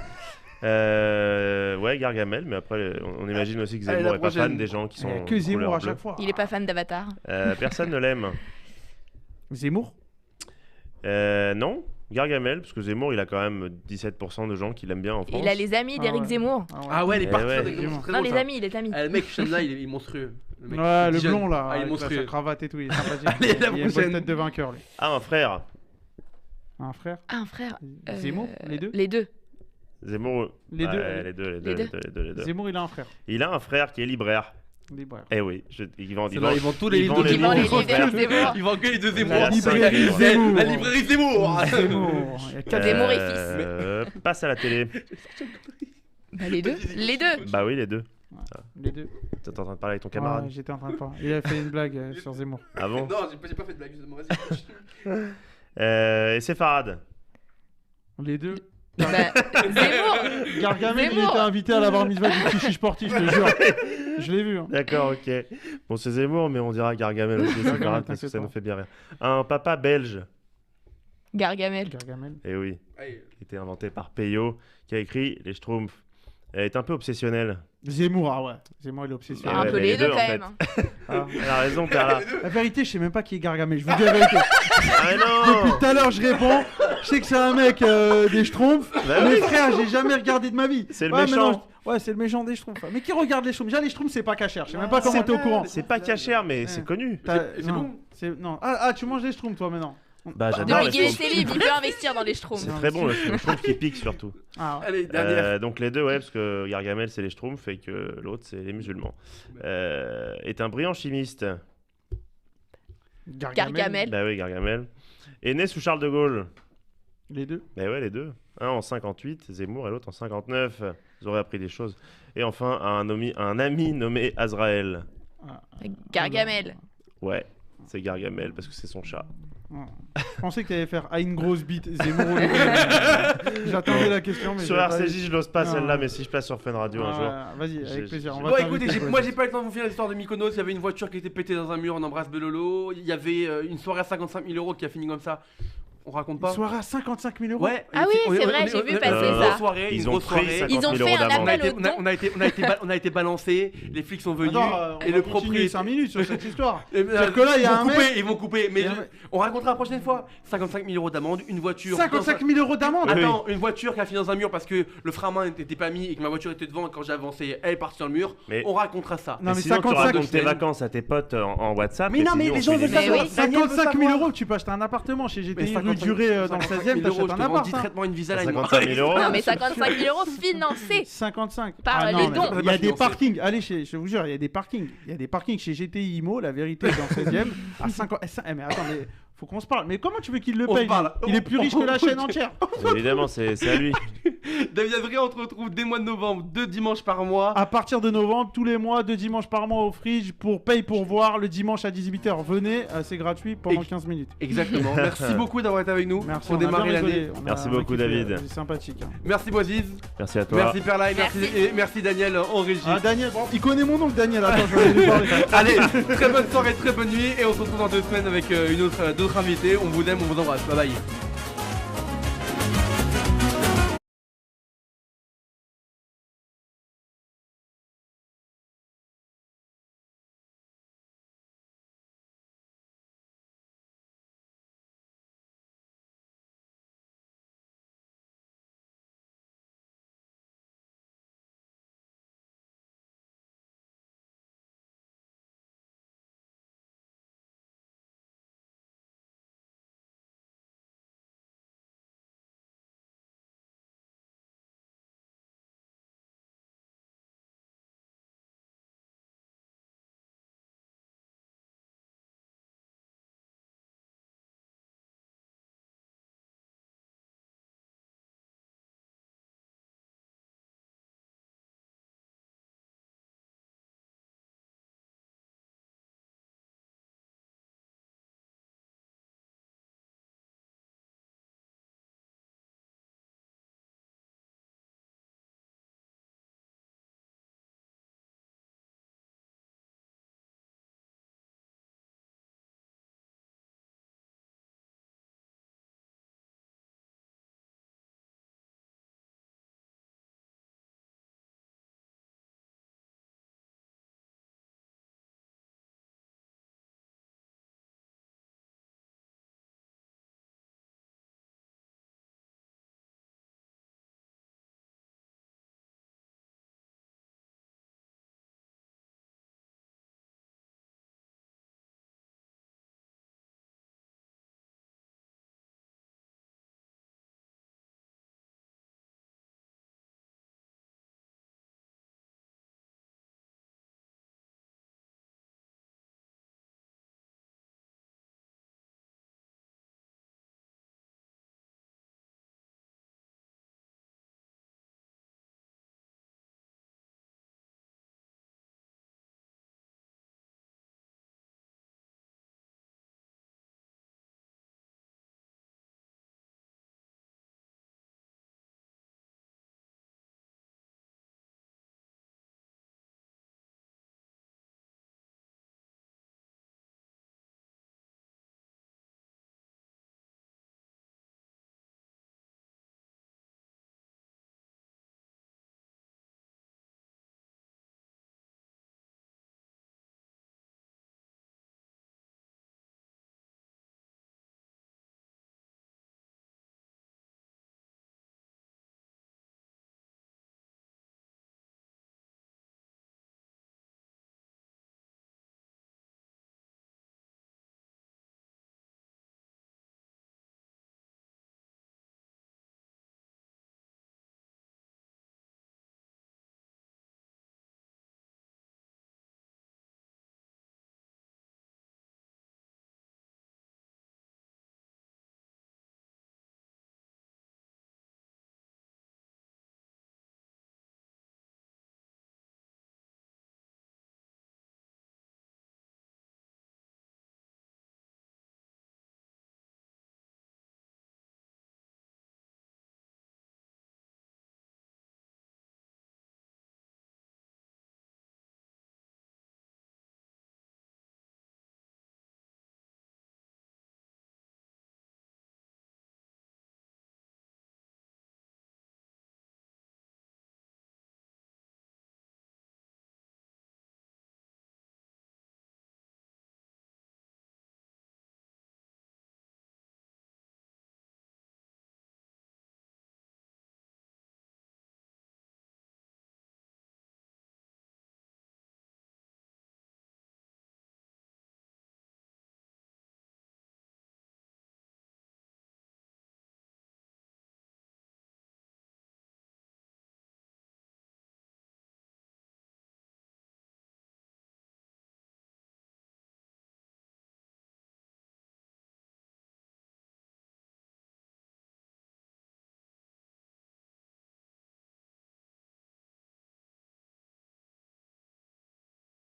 Ouais, Gargamel, mais après, on imagine aussi que Allez, Zemmour la est pas fan prochaine. des gens qui Il y a sont. que Zemmour couleur à bleue. chaque fois. Il est pas fan d'Avatar. Personne ne l'aime. Zemmour. Non, Gargamel, parce que Zemmour, il a quand même 17% de gens qui l'aiment bien en France. Il a les amis d'Éric ouais. Zemmour. Ah ouais, les Eh parties ouais. avec Zemmour, c'est très Non, drôle, les ça. amis, il est ami. Ah, le mec, Shanna, il est monstrueux. mec, Ouais, le jeune. blond là, Ah, il est avec monstrueux. sa cravate et tout, il est sympathique. Allez, la il a une bonne prochaine. tête de vainqueur, lui. Ah, un frère. Un frère. Ah, un frère. Zemmour, les deux. Les deux. Zemmour. Les deux. Ouais, les deux. Les deux. Zemmour, il a un frère. Il a un frère qui est libraire. Libraire. Eh oui, il vend, C'est là, ils vendent tous les il livres vend de les Il vend les livres livres de son frère. d'Éric Zemmour. Ils vendent que les deux La Zemmour. librairie cinq- Zemmour. La librairie Zemmour. Zemmour. Il y a quatre- Zemmour et fils. Passe à la télé. Bah, les deux. Les deux. Bah oui, les deux. Les deux. T'es en train de parler avec ton camarade. Ouais, j'étais en train de parler. Il a fait une blague sur Zemmour. Ah bon? Non, j'ai pas fait de blague, justement. Vas-y. Et c'est Farad. Les deux. Bah, Zemmour. Gargamel, il Zemmour. était invité à la bar mitzvah du petit chiche sportif, je te jure. Je l'ai vu. Hein. D'accord, ok. Bon, c'est Zemmour, mais on dira Gargamel aussi, c'est Gargamel, Farad, parce que t'inquiète ça pas. nous fait bien rire. Un papa belge. Gargamel. Gargamel. Eh oui, Allez. qui était inventé par Peyo, qui a écrit Les Schtroumpfs. Elle est un peu obsessionnelle. Zemmour, ah ouais. Zemmour, il est obsessionné. Un ouais, peu mais les les deux deux, quand en même. Ah. Elle a raison, Carla. La vérité, je sais même pas qui est Gargamel. Je vous dis la vérité. Ah mais Depuis non. tout à l'heure, je réponds. Je sais que c'est un mec des Schtroumpfs. Bah Mais oui. frère, j'ai jamais regardé de ma vie. C'est le Ouais, mais méchant. non, ouais, c'est le méchant des Schtroumpfs. Mais qui regarde les Schtroumpfs? Déjà, les Schtroumpfs, c'est pas cachère. Je sais même pas comment t'es au courant. C'est pas cachère, mais c'est connu. C'est Non, bon. non. Ah, tu manges des Schtroumpfs, toi, maintenant. Bah j'adore Depuis les qu'il est Schtroumpfs. libre, il peut investir dans les Schtroumpfs. C'est très bon le Schtroumpf qui pique surtout. Ah, ouais. Allez, dernière. Donc les deux, ouais, parce que Gargamel c'est les Schtroumpfs et que l'autre c'est les musulmans. Est un brillant chimiste. Gargamel. Bah oui, Gargamel. Est né sous Charles de Gaulle. Les deux. Bah ouais, les deux. Un en 58, Zemmour, et l'autre en 59. Ils auraient appris des choses. Et enfin, un ami nommé Azraël. Gargamel. Ouais, c'est Gargamel parce que c'est son chat. Je pensais que t'allais faire ah, une grosse bite. Zemmour. J'attendais la question, mais Sur j'avais pas RCJ, je l'ose pas Non. celle-là, mais si je passe sur Fun Radio un Ah, jour. ouais, vas-y, avec plaisir. On va Bon, t'inviter, écoutez, vas-y. moi j'ai pas eu le temps de vous finir l'histoire de Mykonos. Il y avait une voiture qui était pétée dans un mur, on embrasse Belolo. Il y avait une soirée à 55 000 euros qui a fini comme ça. On raconte pas. Une soirée à 55 000 euros. Ouais. Ah oui, c'est vrai, j'ai vu passer une ça. grosse soirée, Ils une ont grosse pris soirée. 50 Ils ont 000 fait euros un d'amende. appel au don. On a été balancés, les flics sont venus Attends, et le propriétaire. 5 minutes sur cette histoire. Eh ben, C'est-à-dire que là, il y a un mec. Ils vont couper, mais Il y a un mec- on racontera la prochaine fois. 55 000 euros d'amende, une voiture. 55 000 euros d'amende. Attends, une voiture qui a fini dans un mur parce que le frein à main n'était pas mis et que ma voiture était devant et quand j'ai avancé, elle est partie dans le mur. Mais- On racontera ça. Non, mais Sinon, tu 55 racontes tes vacances à tes potes en WhatsApp. Mais et non, puis mais nous, les on gens fait veulent des- Mais savoir. oui. 55 000 euros, tu peux acheter un appartement chez GTI rue Durée dans le 16e, t'achètes un appart. Je te vends Invisalign. 55 000 euros. Non, mais 55 000 euros financés 55. par Ah non, les mais dons. Il y a des parkings. Allez, je vous jure, il y a des parkings. Il y a des parkings chez GTI Imo, la vérité, dans le 16e. À 50. Mais attends, mais faut qu'on se parle. Mais comment tu veux qu'il le On se paye parle. Il est plus riche que la chaîne entière. Évidemment, c'est à lui. David Adrien, on te retrouve dès mois de novembre, 2 dimanches par mois. À partir de novembre, tous les mois, 2 dimanches par mois au Fridge pour paye pour voir le dimanche à 18h. Venez, c'est gratuit pendant 15 minutes. Exactement. Merci beaucoup d'avoir été avec nous Merci, pour on a démarrer bien l'année. rigolé. On a- Merci on a beaucoup, kiffé, David. C'est sympathique. Hein. Merci Boisiz. Merci à toi. Merci Perla et merci Daniel en régie. Ah, Daniel, bon, il connaît mon oncle, Daniel. Attends, je vais aller lui parler. Allez, très bonne soirée, très bonne nuit et on se retrouve dans 2 semaines avec d'autres invités. On vous aime, on vous embrasse. Bye bye.